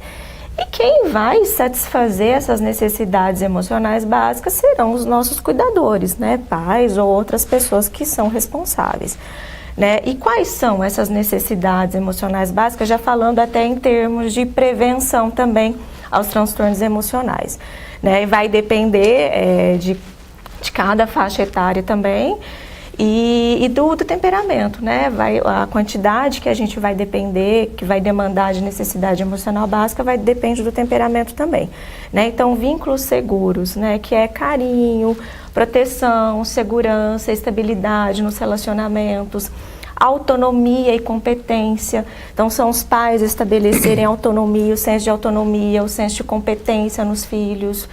E quem vai satisfazer essas necessidades emocionais básicas serão os nossos cuidadores, né? Pais ou outras pessoas que são responsáveis. Né? E quais são essas necessidades emocionais básicas? Já falando até em termos de prevenção também aos transtornos emocionais. Né? E vai depender de cada faixa etária também. E do temperamento, né? A quantidade que a gente vai depender, que vai demandar de necessidade emocional básica, depende do temperamento também, né? Então, vínculos seguros, né? Que é carinho, proteção, segurança, estabilidade nos relacionamentos, autonomia e competência. Então, são os pais estabelecerem autonomia, o senso de autonomia, o senso de competência nos filhos.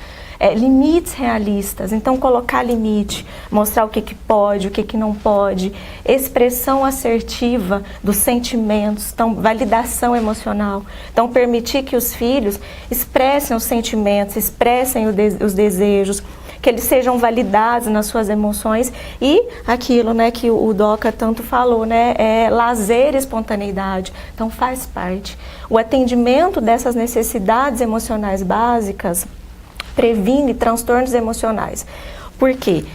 Limites realistas, então colocar limite, mostrar o que pode, o que não pode, expressão assertiva dos sentimentos, então validação emocional, então permitir que os filhos expressem os sentimentos, expressem os desejos, que eles sejam validados nas suas emoções e aquilo, né, que o Doca tanto falou, né, lazer e espontaneidade, então faz parte. O atendimento dessas necessidades emocionais básicas previne transtornos emocionais. Por quê?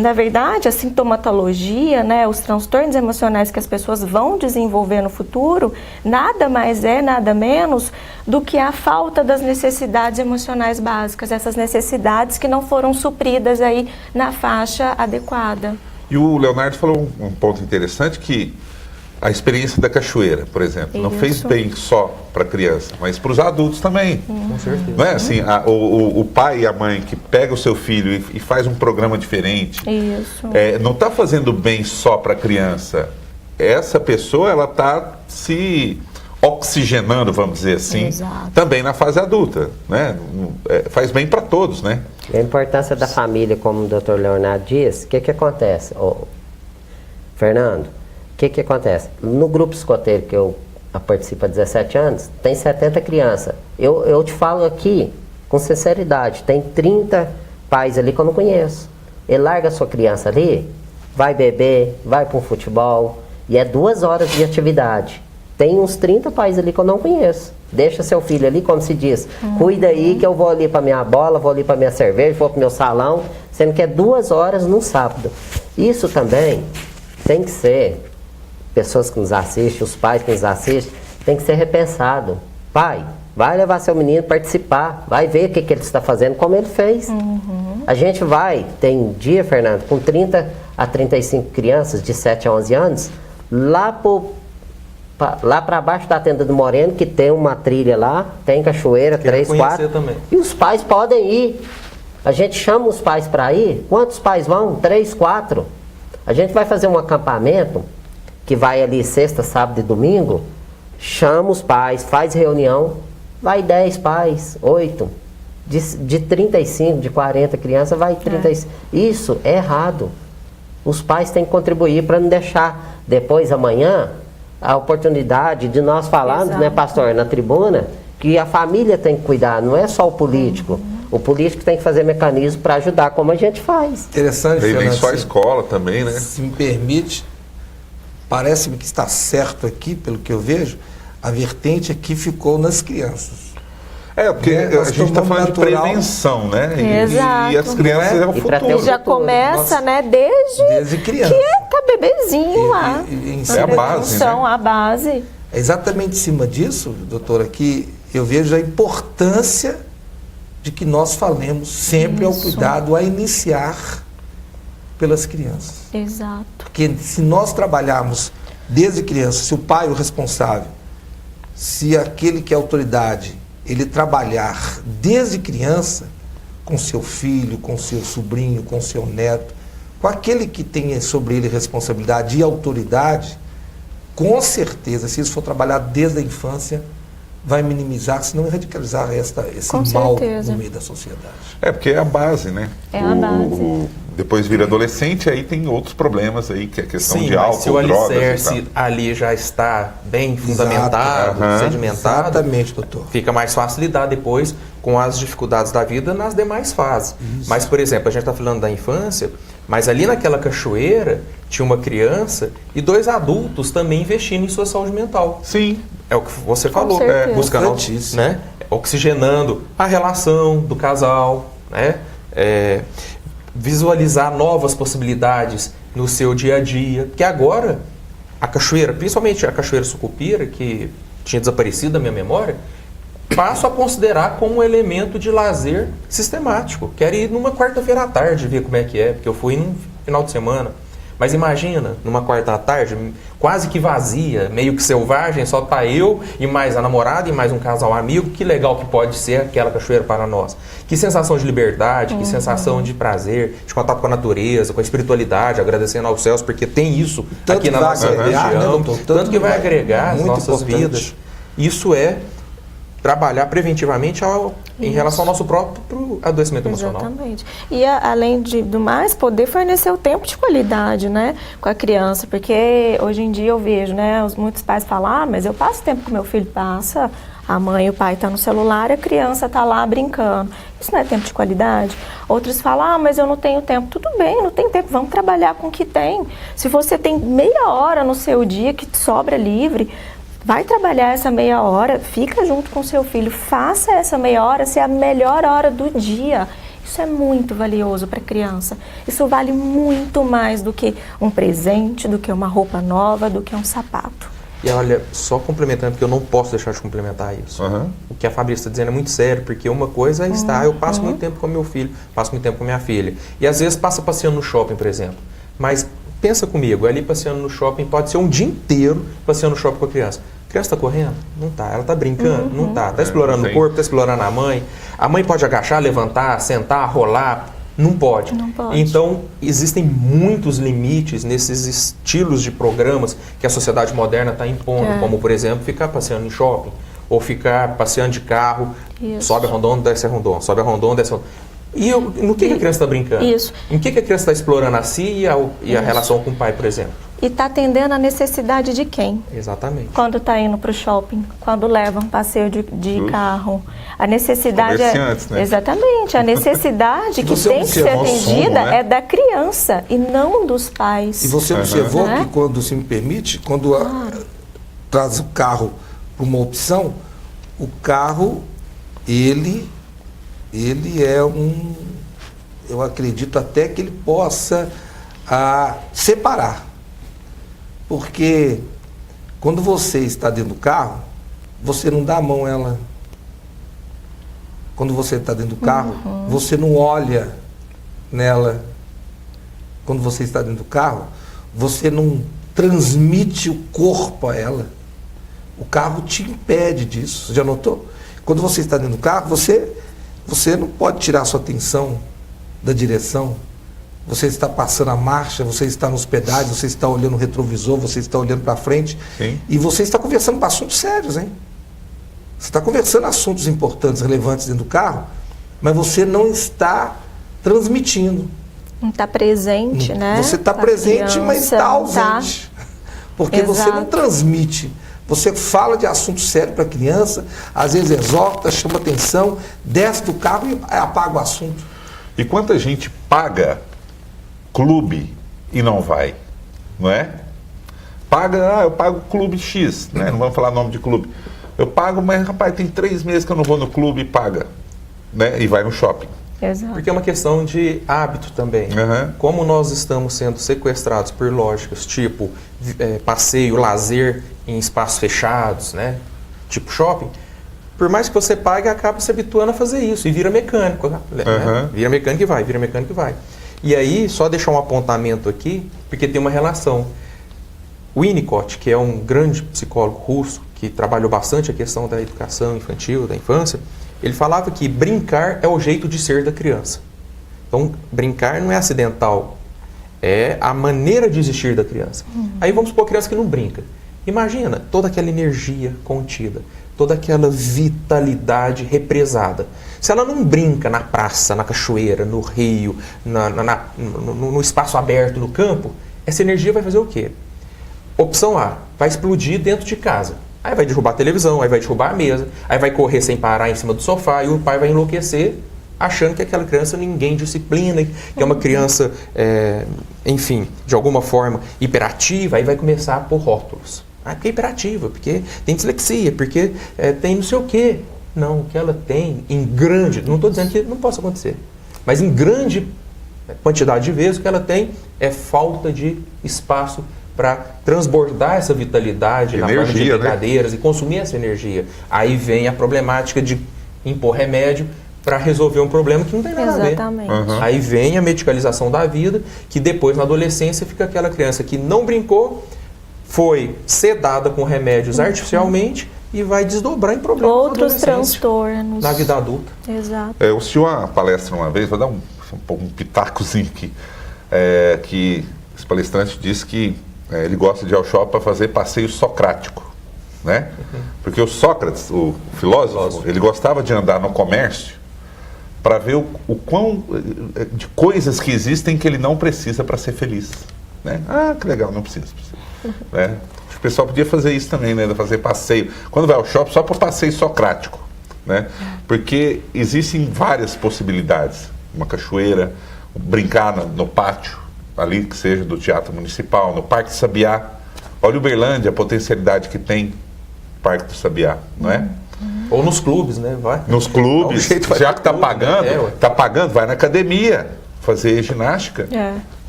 Na verdade, a sintomatologia, né, os transtornos emocionais que as pessoas vão desenvolver no futuro, nada mais nada menos do que a falta das necessidades emocionais básicas, essas necessidades que não foram supridas aí na faixa adequada. E o Leonardo falou um ponto interessante, que a experiência da cachoeira, por exemplo, não fez bem só para a criança, mas para os adultos também. Com certeza. Não é assim, o pai e a mãe que pega o seu filho e faz um programa diferente, não está fazendo bem só para a criança. Essa pessoa, ela está se oxigenando, vamos dizer assim, também na fase adulta, né? Faz bem para todos, né? A importância da família, como o Dr. Leonardo diz, o que acontece? Fernando, o que acontece? No grupo escoteiro que eu participo há 17 anos, tem 70 crianças. Eu te falo aqui com sinceridade, tem 30 pais ali que eu não conheço. Ele larga a sua criança ali, vai beber, vai para um futebol, e é 2 horas de atividade. Tem uns 30 pais ali que eu não conheço. Deixa seu filho ali, como se diz, cuida aí que eu vou ali para minha bola, vou ali para minha cerveja, vou para meu salão, sendo que é 2 horas no sábado. Isso também tem que ser, pessoas que nos assistem, os pais que nos assistem, tem que ser repensado. Pai, vai levar seu menino participar, vai ver o que ele está fazendo, como ele fez. A gente vai, tem dia, Fernando, com 30 a 35 crianças de 7 a 11 anos, lá para baixo da tenda do Moreno, que tem uma trilha lá, tem cachoeira, 3, 4. Também. E os pais podem ir. A gente chama os pais para ir. Quantos pais vão? 3, 4. A gente vai fazer um acampamento, que vai ali sexta, sábado e domingo. Chama os pais, faz reunião, vai 10 pais, 8. De 35, de 40 crianças, vai 35. Isso é errado. Os pais têm que contribuir para não deixar depois, amanhã, a oportunidade de nós falarmos, né, pastor, na tribuna, que a família tem que cuidar, não é só o político. O político tem que fazer mecanismo para ajudar, como a gente faz. Interessante, E nem Fernando, só a escola também, né? se me permite, parece-me que está certo aqui, pelo que eu vejo, a vertente aqui ficou nas crianças. Porque Né? a gente está falando de prevenção, né? Exato. E as crianças Não é? é o E pra ter futuro. o Já começa, né, desde criança. que tá bebezinho lá. em É cima a base, Instrução, né? a base. É exatamente em cima disso, doutora, que eu vejo a importância de que nós falemos sempre ao cuidado a iniciar pelas crianças. Exato. Porque se nós trabalharmos desde criança, se o pai é o responsável, se aquele que é autoridade, ele trabalhar desde criança com seu filho, com seu sobrinho, com seu neto, com aquele que tem sobre ele responsabilidade e autoridade, com certeza, se isso for trabalhar desde a infância, vai minimizar, se não radicalizar esse Com mal certeza. no meio da sociedade. Porque é a base, né? É a base. Depois vira adolescente, aí tem outros problemas aí, que é questão Sim, de mas álcool, se o drogas e alicerce tal. ali já está bem fundamentado, Aham. sedimentado, Exatamente, doutor. fica mais fácil lidar depois com as dificuldades da vida nas demais fases. Mas, por exemplo, a gente está falando da infância, mas ali naquela cachoeira tinha uma criança e 2 adultos também investindo em sua saúde mental. Sim. É o que você falou, certeza. buscando, Importantíssimo. né, oxigenando a relação do casal, né, visualizar novas possibilidades no seu dia a dia. Que agora a cachoeira, principalmente a cachoeira Sucupira, que tinha desaparecido da minha memória, passo a considerar como um elemento de lazer sistemático. Quero ir numa quarta-feira à tarde ver como é que é, porque eu fui num final de semana. Mas imagina, numa quarta à tarde, quase que vazia, meio que selvagem, só tá eu e mais a namorada e mais um casal amigo. Que legal que pode ser aquela cachoeira para nós. Que sensação de liberdade, que sensação de prazer, de contato com a natureza, com a espiritualidade, agradecendo aos céus, porque tem isso Tanto aqui na que vai nossa agregar, né, região, doutor? tanto que vai agregar as Muito nossas importante. vidas. Isso é trabalhar preventivamente em relação ao nosso próprio adoecimento emocional. Exatamente. E além do mais, poder fornecer o tempo de qualidade, né, com a criança, porque hoje em dia eu vejo, né, muitos pais falam, mas eu passo tempo que meu filho passa, a mãe e o pai estão no celular, a criança está lá brincando. Isso não é tempo de qualidade? Outros falam, mas eu não tenho tempo. Tudo bem, não tem tempo, vamos trabalhar com o que tem. Se você tem meia hora no seu dia que sobra livre, vai trabalhar essa meia hora, fica junto com seu filho, faça essa meia hora ser a melhor hora do dia. Isso é muito valioso para a criança. Isso vale muito mais do que um presente, do que uma roupa nova, do que um sapato. E olha, só complementando, porque eu não posso deixar de complementar isso. O que a Fabrícia está dizendo é muito sério, porque uma coisa é estar, eu passo muito tempo com meu filho, passo muito tempo com minha filha. E às vezes passa passeando no shopping, por exemplo. Mas pensa comigo, ali passeando no shopping pode ser um dia inteiro passeando no shopping com a criança. A criança está correndo? Não está. Ela está brincando? Não está. Está explorando o corpo, está explorando a mãe. A mãe pode agachar, levantar, sentar, rolar. Não pode. Não pode. Então, existem muitos limites nesses estilos de programas que a sociedade moderna está impondo, como, por exemplo, ficar passeando em shopping, ou ficar passeando de carro, Isso. sobe a Rondon, desce a Rondon, sobe a Rondon, desce a Rondon. No que a criança está brincando? Isso. Em que a criança está explorando a si e a relação com o pai, por exemplo? E está atendendo a necessidade de quem? Exatamente. Quando está indo para o shopping, quando leva um passeio de carro. A necessidade né? Exatamente. A necessidade que você tem que ser observa o atendida sono, né? é da criança e não dos pais. E você observou Né? que quando, se me permite, quando traz o carro para uma opção, o carro, ele é eu acredito até que ele possa separar. Porque quando você está dentro do carro, você não dá a mão a ela. Quando você está dentro do carro, você não olha nela. Quando você está dentro do carro, você não transmite o corpo a ela. O carro te impede disso. Você já notou? Quando você está dentro do carro, você não pode tirar sua atenção da direção. Você está passando a marcha, você está nos pedais, você está olhando o retrovisor, você está olhando para frente. Sim. E você está conversando para assuntos sérios, hein? Você está conversando assuntos importantes, relevantes dentro do carro, mas você não está transmitindo. Não está presente, né? Você está Com a presente, mas criança, está não tá. ausente. Porque você não Exato. transmite. Você fala de assunto sério para a criança, às vezes exorta, chama atenção, desce do carro e apaga o assunto. E quanta gente paga clube e não vai, não é? Eu pago clube X, né? Não vamos falar nome de clube. Eu pago, mas rapaz, tem 3 meses que eu não vou no clube e paga, né? E vai no shopping. Exato. Porque é uma questão de hábito também. Uhum. Como nós estamos sendo sequestrados por lógicas tipo passeio, lazer em espaços fechados, né? Tipo shopping, por mais que você pague, acaba se habituando a fazer isso e vira mecânico. Né? Uhum. Vira mecânico e vai, vira mecânico e vai. E aí, só deixar um apontamento aqui, porque tem uma relação. O Winnicott, que é um grande psicólogo russo, que trabalhou bastante a questão da educação infantil, da infância, ele falava que brincar é o jeito de ser da criança. Então, brincar não é acidental, é a maneira de existir da criança. Aí vamos supor a criança que não brinca. Imagina toda aquela energia contida, toda aquela vitalidade represada. Se ela não brinca na praça, na cachoeira, no rio, no espaço aberto, no campo, essa energia vai fazer o quê? Opção A, vai explodir dentro de casa. Aí vai derrubar a televisão, aí vai derrubar a mesa, aí vai correr sem parar em cima do sofá e o pai vai enlouquecer achando que aquela criança ninguém disciplina, que é uma criança, enfim, de alguma forma hiperativa, aí vai começar a pôr rótulos. Porque é hiperativa, porque tem dislexia, porque tem não sei o quê. Não, o que ela tem em grande, não estou dizendo que não possa acontecer, mas em grande quantidade de vezes o que ela tem é falta de espaço para transbordar essa vitalidade na forma de brincadeiras, né? E consumir essa energia. Aí vem a problemática de impor remédio para resolver um problema que não tem nada Exatamente. a ver. Uhum. Aí vem a medicalização da vida, que depois na adolescência fica aquela criança que não brincou, foi sedada com remédios artificialmente e vai desdobrar em problemas Outros na adolescência, transtornos. na vida adulta. Exato. Eu assisti uma palestra uma vez, vou dar um pitacozinho aqui, que esse palestrante disse que ele gosta de ir ao shopping para fazer passeio socrático, né? Porque o Sócrates, o filósofo, ele gostava de andar no comércio para ver o quão de coisas que existem que ele não precisa para ser feliz, né? Ah, que legal, não precisa. Né? Acho que o pessoal podia fazer isso também, né? Fazer passeio. Quando vai ao shopping, só para passeio socrático, né? Porque existem várias possibilidades. Uma cachoeira, brincar no pátio, ali que seja do Teatro Municipal, no Parque Sabiá. Olha Uberlândia, a potencialidade que tem o Parque do Sabiá, não é? Ou nos clubes, né? Vai. Nos clubes, já que está pagando, vai na academia fazer ginástica,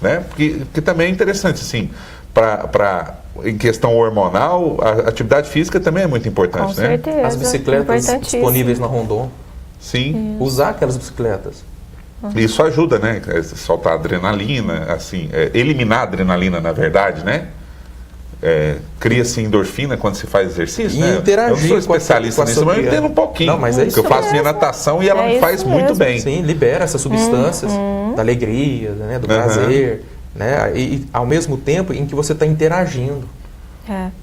né? Porque também é interessante, assim, em questão hormonal, a atividade física também é muito importante, Com né? certeza. As bicicletas disponíveis na Rondon. Sim. Usar aquelas bicicletas. Isso ajuda, né? Soltar adrenalina, assim, eliminar a adrenalina, na verdade, né? Cria-se endorfina quando se faz exercício, E né? interagir eu sou especialista com a nisso, mas eu criança. entendo um pouquinho. Não, mas é porque eu isso faço minha natação e ela me isso faz muito mesmo. bem. Sim, libera essas substâncias da alegria, né, do prazer, né? E ao mesmo tempo em que você está interagindo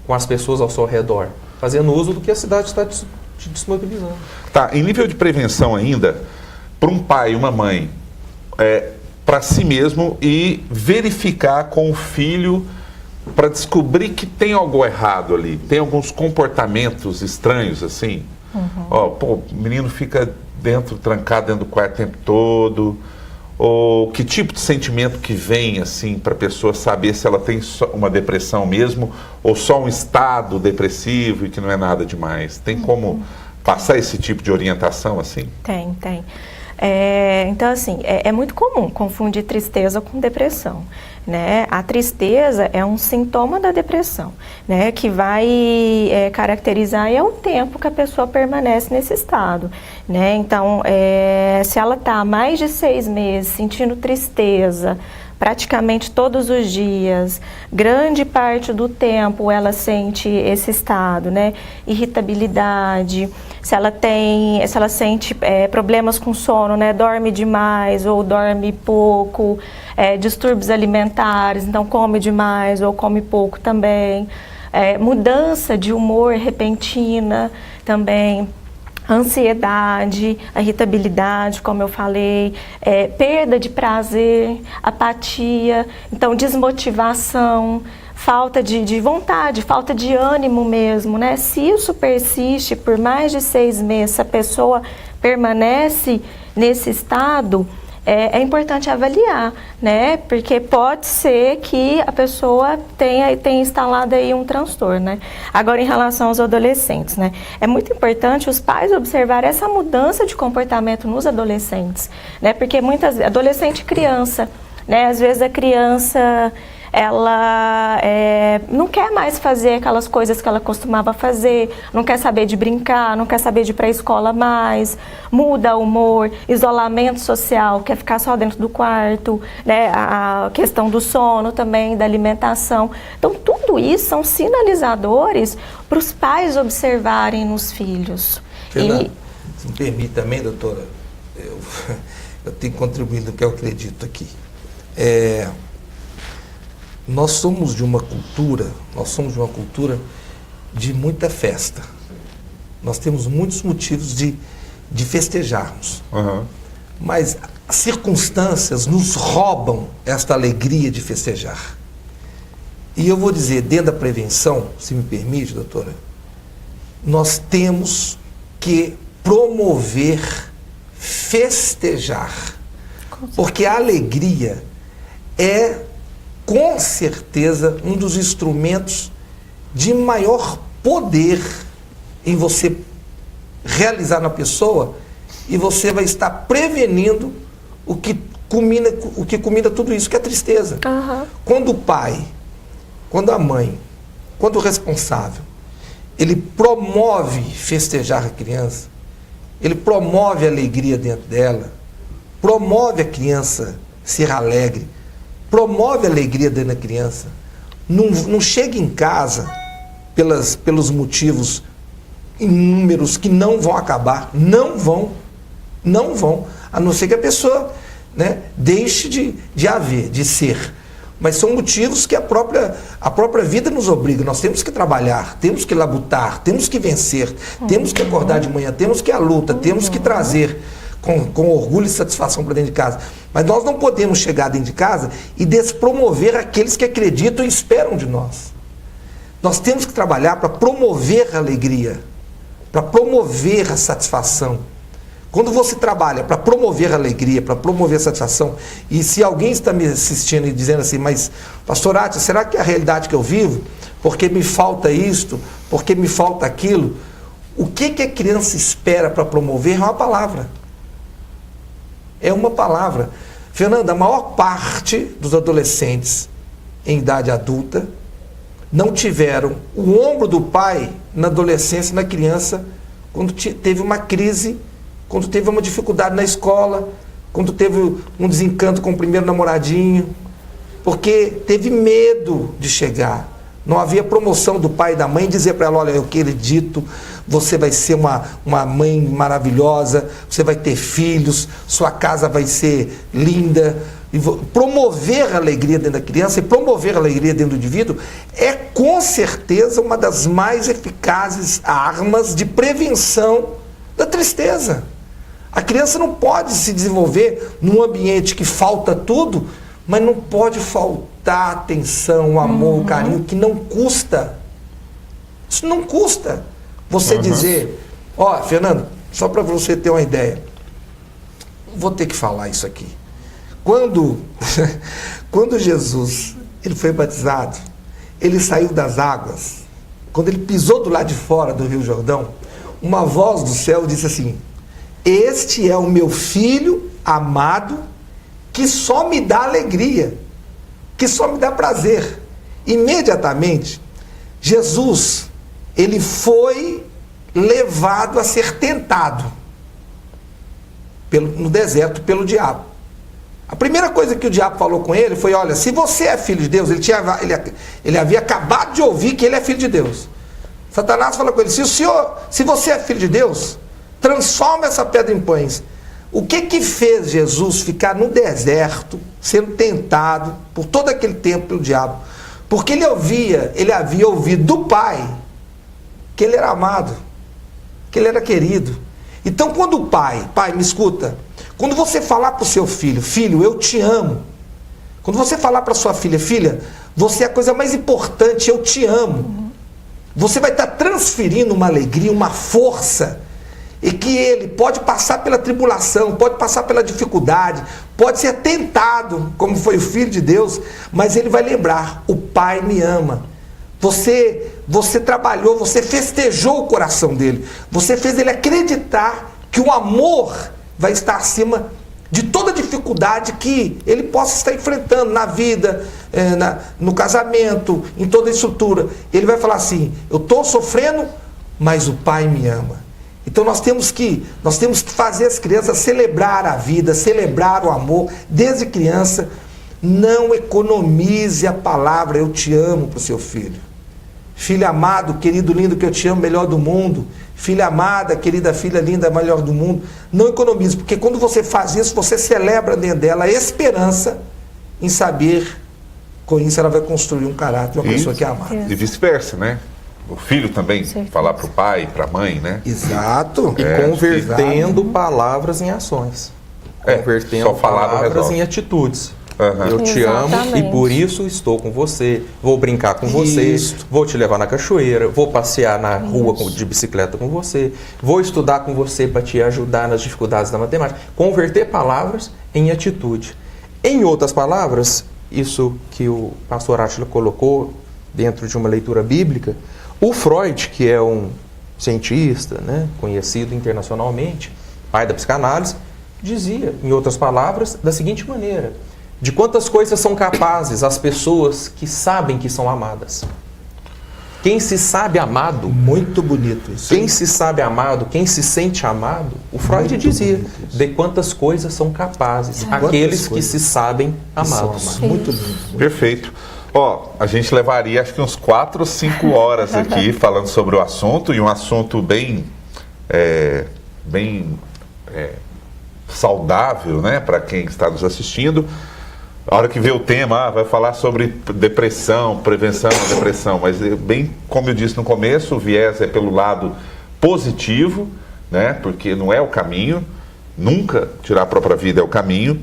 com as pessoas ao seu redor, fazendo uso do que a cidade está te disponibilizando. Tá, em nível de prevenção ainda, para um pai e uma mãe, para si mesmo e verificar com o filho para descobrir que tem algo errado ali, tem alguns comportamentos estranhos assim? Ó, pô, o menino fica trancado dentro do quarto o tempo todo, ou que tipo de sentimento que vem assim para a pessoa saber se ela tem uma depressão mesmo ou só um estado depressivo e que não é nada demais? Tem como passar esse tipo de orientação assim? Tem. Então, assim, é muito comum confundir tristeza com depressão, né? A tristeza é um sintoma da depressão, né? Que vai caracterizar o tempo que a pessoa permanece nesse estado, né? Então, se ela está há mais de 6 meses sentindo tristeza, praticamente todos os dias, grande parte do tempo ela sente esse estado, né? Irritabilidade, se ela sente problemas com sono, né? Dorme demais ou dorme pouco, distúrbios alimentares, então come demais ou come pouco também, mudança de humor repentina também, ansiedade, a irritabilidade, como eu falei, perda de prazer, apatia, então desmotivação, falta de vontade, falta de ânimo mesmo, né? Se isso persiste por mais de 6 meses, se a pessoa permanece nesse estado, é importante avaliar, né? Porque pode ser que a pessoa tenha instalado aí um transtorno, né? Agora, em relação aos adolescentes, né? É muito importante os pais observarem essa mudança de comportamento nos adolescentes, né? Porque adolescente e criança, né? Às vezes a criança, ela não quer mais fazer aquelas coisas que ela costumava fazer, não quer saber de brincar, não quer saber de ir para a escola mais, muda o humor, isolamento social, quer ficar só dentro do quarto, né? A questão do sono também, da alimentação. Então, tudo isso são sinalizadores para os pais observarem nos filhos. Fernanda, se me permite também, doutora, eu tenho contribuído no que eu acredito aqui. Nós somos de uma cultura de muita festa. Nós temos muitos motivos de festejarmos. Mas as circunstâncias nos roubam esta alegria de festejar. E eu vou dizer, dentro da prevenção, se me permite, doutora, nós temos que promover festejar. Porque a alegria é, com certeza, um dos instrumentos de maior poder em você realizar na pessoa, e você vai estar prevenindo o que culmina tudo isso, que é a tristeza. Quando o pai, quando a mãe, quando o responsável, ele promove festejar a criança, ele promove a alegria dentro dela, promove a criança ser alegre, promove a alegria dentro da criança. Não chega em casa pelos motivos inúmeros que não vão acabar, não vão, a não ser que a pessoa, né, deixe de haver, de ser. Mas são motivos que a própria vida nos obriga. Nós temos que trabalhar, temos que labutar, temos que vencer, temos que acordar de manhã, temos que ir à luta, temos que trazer com orgulho e satisfação para dentro de casa. Mas nós não podemos chegar dentro de casa e despromover aqueles que acreditam e esperam de nós. Nós temos que trabalhar para promover a alegria, para promover a satisfação. Quando você trabalha para promover a alegria, para promover a satisfação, e se alguém está me assistindo e dizendo assim, mas, pastor Átila, será que é a realidade que eu vivo? Porque me falta isto, porque me falta aquilo? O que a criança espera para promover é uma palavra. É uma palavra. Fernanda, a maior parte dos adolescentes em idade adulta não tiveram o ombro do pai na adolescência, na criança, quando teve uma crise, quando teve uma dificuldade na escola, quando teve um desencanto com o primeiro namoradinho, porque teve medo de chegar. Não havia promoção do pai e da mãe dizer para ela, olha, eu acredito, você vai ser uma mãe maravilhosa, você vai ter filhos, sua casa vai ser linda. E promover a alegria dentro da criança e promover a alegria dentro do indivíduo é com certeza uma das mais eficazes armas de prevenção da tristeza. A criança não pode se desenvolver num ambiente que falta tudo, mas não pode faltar atenção, o amor, o carinho, que não custa. Isso não custa. Você dizer, ó, Fernando, só para você ter uma ideia, vou ter que falar isso aqui. Quando Jesus ele foi batizado, ele saiu das águas, quando ele pisou do lado de fora do Rio Jordão, uma voz do céu disse assim: este é o meu filho amado, que só me dá alegria, que só me dá prazer. Imediatamente, Jesus, ele foi levado a ser tentado no deserto pelo diabo. A primeira coisa que o diabo falou com ele foi: olha, se você é filho de Deus, ele havia acabado de ouvir que ele é filho de Deus. Satanás fala com ele: se você é filho de Deus, transforma essa pedra em pães. O que fez Jesus ficar no deserto, sendo tentado por todo aquele tempo pelo diabo? Porque ele havia ouvido do Pai que ele era amado, que ele era querido. Então, quando o pai, me escuta, quando você falar para o seu filho: filho, eu te amo. Quando você falar para sua filha: filha, você é a coisa mais importante, eu te amo. Você vai estar transferindo uma alegria, uma força, e que ele pode passar pela tribulação, pode passar pela dificuldade, pode ser tentado, como foi o Filho de Deus, mas ele vai lembrar: o Pai me ama. Você trabalhou, você festejou o coração dele, você fez ele acreditar que o amor vai estar acima de toda dificuldade que ele possa estar enfrentando na vida, no casamento, em toda a estrutura. Ele vai falar assim: eu estou sofrendo, mas o Pai me ama. Então nós temos que fazer as crianças celebrar a vida, celebrar o amor desde criança. Não economize a palavra eu te amo para o seu filho. Filho amado, querido, lindo, que eu te amo, melhor do mundo. Filha amada, querida filha linda, melhor do mundo. Não economize, porque quando você faz isso, você celebra dentro dela a esperança em saber, com isso ela vai construir um caráter, uma pessoa que é amada. E vice-versa, né? O filho também falar para o pai, para a mãe, né? Exato. E convertendo palavras em ações. Convertendo só falar palavras em atitudes. Eu te Exatamente. amo e por isso estou com você, vou brincar com você, vou te levar na cachoeira, vou passear na rua de bicicleta com você, vou estudar com você para te ajudar nas dificuldades da matemática. Converter palavras em atitude. Em outras palavras, isso que o pastor Átila colocou dentro de uma leitura bíblica, o Freud, que é um cientista, né, conhecido internacionalmente, pai da psicanálise, dizia, em outras palavras, da seguinte maneira: de quantas coisas são capazes as pessoas que sabem que são amadas. Quem se sabe amado... Muito bonito isso. Quem se sabe amado, quem se sente amado, o Freud dizia, de quantas coisas são capazes aqueles que se sabem amados. Muito lindo. Perfeito. Ó, a gente levaria acho que uns 4 ou 5 horas aqui falando sobre o assunto, e um assunto bem saudável, né, para quem está nos assistindo. A hora que vê o tema, vai falar sobre depressão, prevenção da depressão, mas bem como eu disse no começo, o viés é pelo lado positivo, né, porque não é o caminho, nunca tirar a própria vida é o caminho,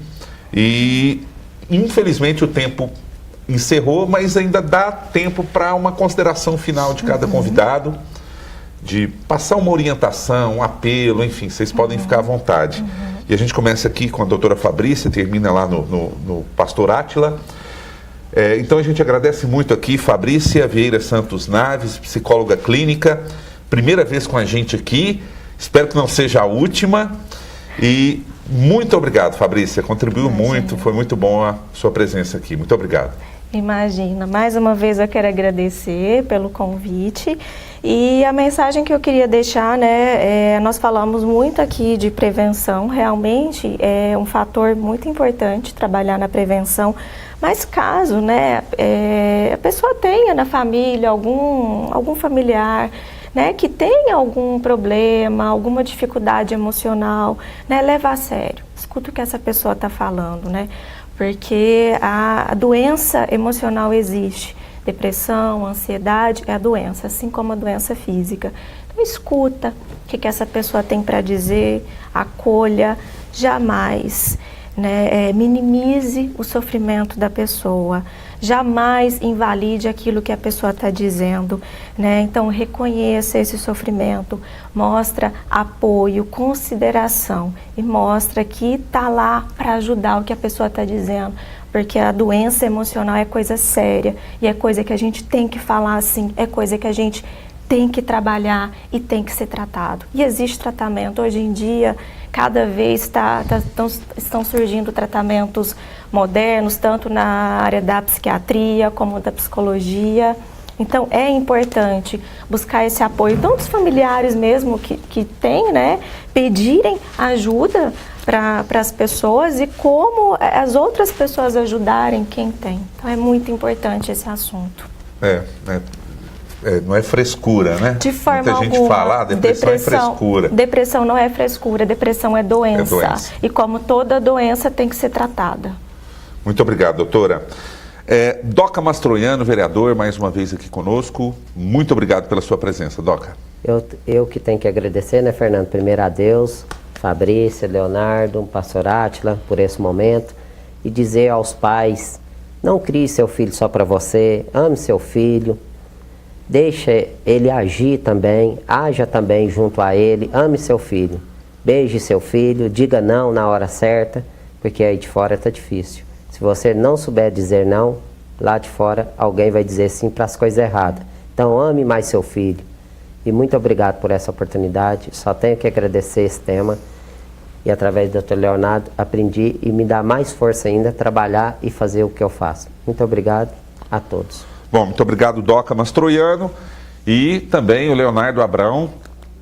e infelizmente o tempo encerrou, mas ainda dá tempo para uma consideração final de cada convidado, de passar uma orientação, um apelo, enfim, vocês podem ficar à vontade. E a gente começa aqui com a doutora Fabrícia, termina lá no pastor Átila. Então a gente agradece muito aqui, Fabrícia Vieira Santos Naves, psicóloga clínica, primeira vez com a gente aqui, espero que não seja a última, e muito obrigado, Fabrícia, contribuiu muito, foi muito bom a sua presença aqui, muito obrigado. Imagina, mais uma vez eu quero agradecer pelo convite, e a mensagem que eu queria deixar, né, nós falamos muito aqui de prevenção, realmente é um fator muito importante trabalhar na prevenção, mas caso, né, a pessoa tenha na família algum familiar, né, que tenha algum problema, alguma dificuldade emocional, né, leva a sério, escuta o que essa pessoa está falando, né, porque a doença emocional existe. Depressão, ansiedade é a doença, assim como a doença física. Então, escuta o que essa pessoa tem para dizer, acolha, jamais, né, minimize o sofrimento da pessoa, jamais invalide aquilo que a pessoa está dizendo, né? Então reconheça esse sofrimento, mostra apoio, consideração e mostra que está lá para ajudar o que a pessoa está dizendo, porque a doença emocional é coisa séria e é coisa que a gente tem que falar assim, é coisa que a gente tem que trabalhar e tem que ser tratado. E existe tratamento. Hoje em dia, cada vez estão surgindo tratamentos modernos, tanto na área da psiquiatria como da psicologia. Então, é importante buscar esse apoio, tanto dos familiares mesmo que têm, né, pedirem ajuda para as pessoas e como as outras pessoas ajudarem quem tem. Então, é muito importante esse assunto. Não é frescura, né? De forma Muita gente alguma. fala, depressão é frescura. Depressão não é frescura, depressão é doença. É doença. E como toda doença tem que ser tratada. Muito obrigado, doutora. Doca Mastroianno, vereador, mais uma vez aqui conosco. Muito obrigado pela sua presença, Doca. Eu que tenho que agradecer, né, Fernando? Primeiro a Deus, Fabrícia, Leonardo, pastor Átila, por esse momento. E dizer aos pais, não crie seu filho só para você, ame seu filho. Deixa ele agir também, haja também junto a ele, ame seu filho, beije seu filho, diga não na hora certa, porque aí de fora está difícil. Se você não souber dizer não, lá de fora alguém vai dizer sim para as coisas erradas. Então ame mais seu filho. E muito obrigado por essa oportunidade, só tenho que agradecer esse tema. E através do Dr. Leonardo aprendi e me dá mais força ainda a trabalhar e fazer o que eu faço. Muito obrigado a todos. Bom, muito obrigado, Doca Mastroianno, e também o Leonardo Abrão,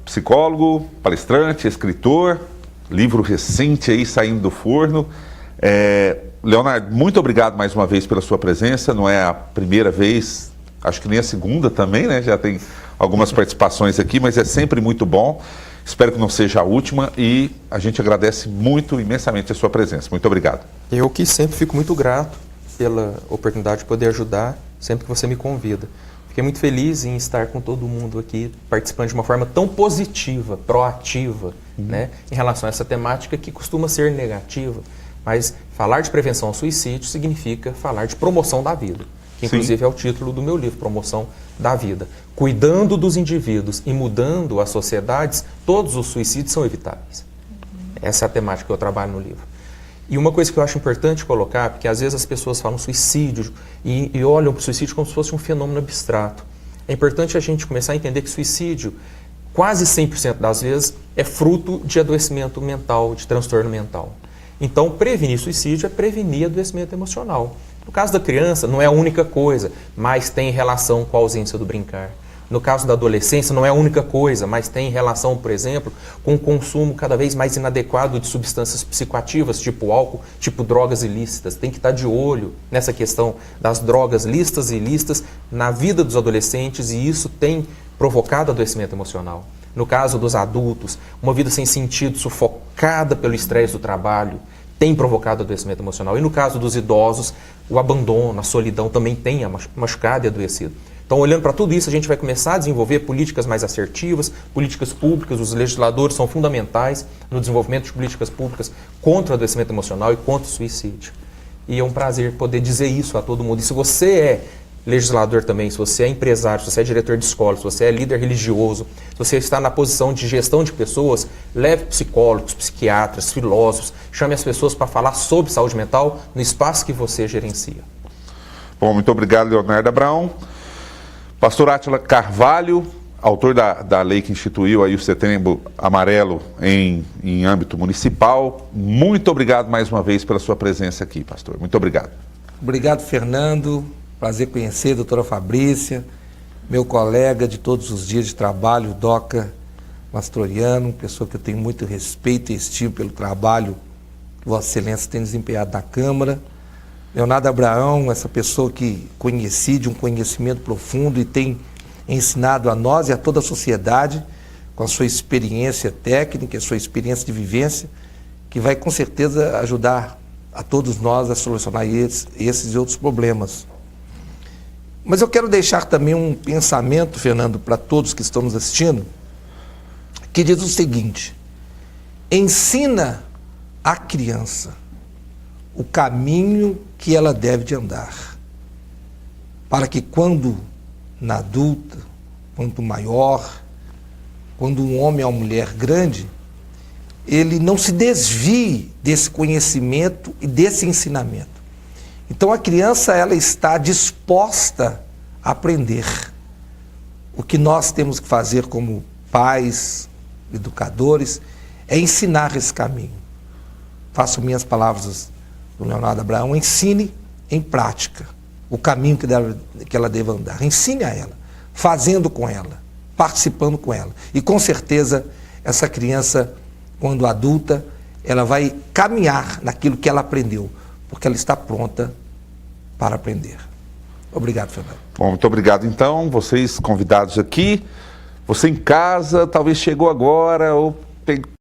psicólogo, palestrante, escritor, livro recente aí saindo do forno. Leonardo, muito obrigado mais uma vez pela sua presença, não é a primeira vez, acho que nem a segunda também, né? Já tem algumas participações aqui, mas é sempre muito bom. Espero que não seja a última e a gente agradece muito, imensamente a sua presença. Muito obrigado. Eu que sempre fico muito grato pela oportunidade de poder ajudar sempre que você me convida. Fiquei muito feliz em estar com todo mundo aqui, participando de uma forma tão positiva, proativa, né, em relação a essa temática que costuma ser negativa. Mas falar de prevenção ao suicídio significa falar de promoção da vida, que inclusive é o título do meu livro, Promoção da Vida. Cuidando dos indivíduos e mudando as sociedades, todos os suicídios são evitáveis. Essa é a temática que eu trabalho no livro. E uma coisa que eu acho importante colocar, porque às vezes as pessoas falam suicídio e olham para o suicídio como se fosse um fenômeno abstrato. É importante a gente começar a entender que suicídio, quase 100% das vezes, é fruto de adoecimento mental, de transtorno mental. Então, prevenir suicídio é prevenir adoecimento emocional. No caso da criança, não é a única coisa, mas tem relação com a ausência do brincar. No caso da adolescência, não é a única coisa, mas tem relação, por exemplo, com o consumo cada vez mais inadequado de substâncias psicoativas, tipo álcool, tipo drogas ilícitas. Tem que estar de olho nessa questão das drogas lícitas e ilícitas na vida dos adolescentes, e isso tem provocado adoecimento emocional. No caso dos adultos, uma vida sem sentido, sufocada pelo estresse do trabalho, tem provocado adoecimento emocional. E no caso dos idosos, o abandono, a solidão também tem machucado e adoecido. Então, olhando para tudo isso, a gente vai começar a desenvolver políticas mais assertivas, políticas públicas. Os legisladores são fundamentais no desenvolvimento de políticas públicas contra o adoecimento emocional e contra o suicídio. E é um prazer poder dizer isso a todo mundo. E se você é legislador também, se você é empresário, se você é diretor de escola, se você é líder religioso, se você está na posição de gestão de pessoas, leve psicólogos, psiquiatras, filósofos, chame as pessoas para falar sobre saúde mental no espaço que você gerencia. Bom, muito obrigado, Leonardo Abrão. Pastor Átila Carvalho, autor da lei que instituiu aí o Setembro Amarelo em âmbito municipal. Muito obrigado mais uma vez pela sua presença aqui, pastor. Muito obrigado. Obrigado, Fernando. Prazer conhecer a doutora Fabrícia, meu colega de todos os dias de trabalho, Doca Mastroianno, pessoa que eu tenho muito respeito e estima pelo trabalho que Vossa Excelência tem desempenhado na Câmara. Leonardo Abrão, essa pessoa que conheci de um conhecimento profundo e tem ensinado a nós e a toda a sociedade, com a sua experiência técnica, a sua experiência de vivência, que vai com certeza ajudar a todos nós a solucionar esses e outros problemas. Mas eu quero deixar também um pensamento, Fernando, para todos que estão nos assistindo, que diz o seguinte: ensina a criança o caminho que ela deve de andar, para que quando na adulta, quando maior, quando um homem ou uma mulher grande, ele não se desvie desse conhecimento e desse ensinamento. Então a criança, ela está disposta a aprender. O que nós temos que fazer como pais, educadores, é ensinar esse caminho. Faço minhas palavras do Leonardo Abraão: ensine em prática o caminho que ela deve andar. Ensine a ela, fazendo com ela, participando com ela. E com certeza essa criança, quando adulta, ela vai caminhar naquilo que ela aprendeu, porque ela está pronta para aprender. Obrigado, Fernando. Bom, muito obrigado então, vocês convidados aqui, você em casa, talvez chegou agora ou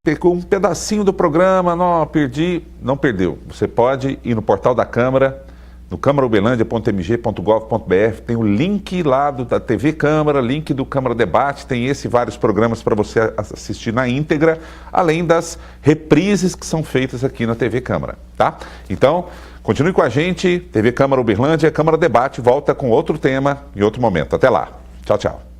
pegou um pedacinho do programa, não, perdi, não perdeu. Você pode ir no portal da Câmara, no câmarauberlandia.mg.gov.br, tem o link lá da TV Câmara, link do Câmara Debate, tem esse e vários programas para você assistir na íntegra, além das reprises que são feitas aqui na TV Câmara, tá? Então, continue com a gente, TV Câmara Uberlândia, Câmara Debate volta com outro tema em outro momento. Até lá. Tchau, tchau.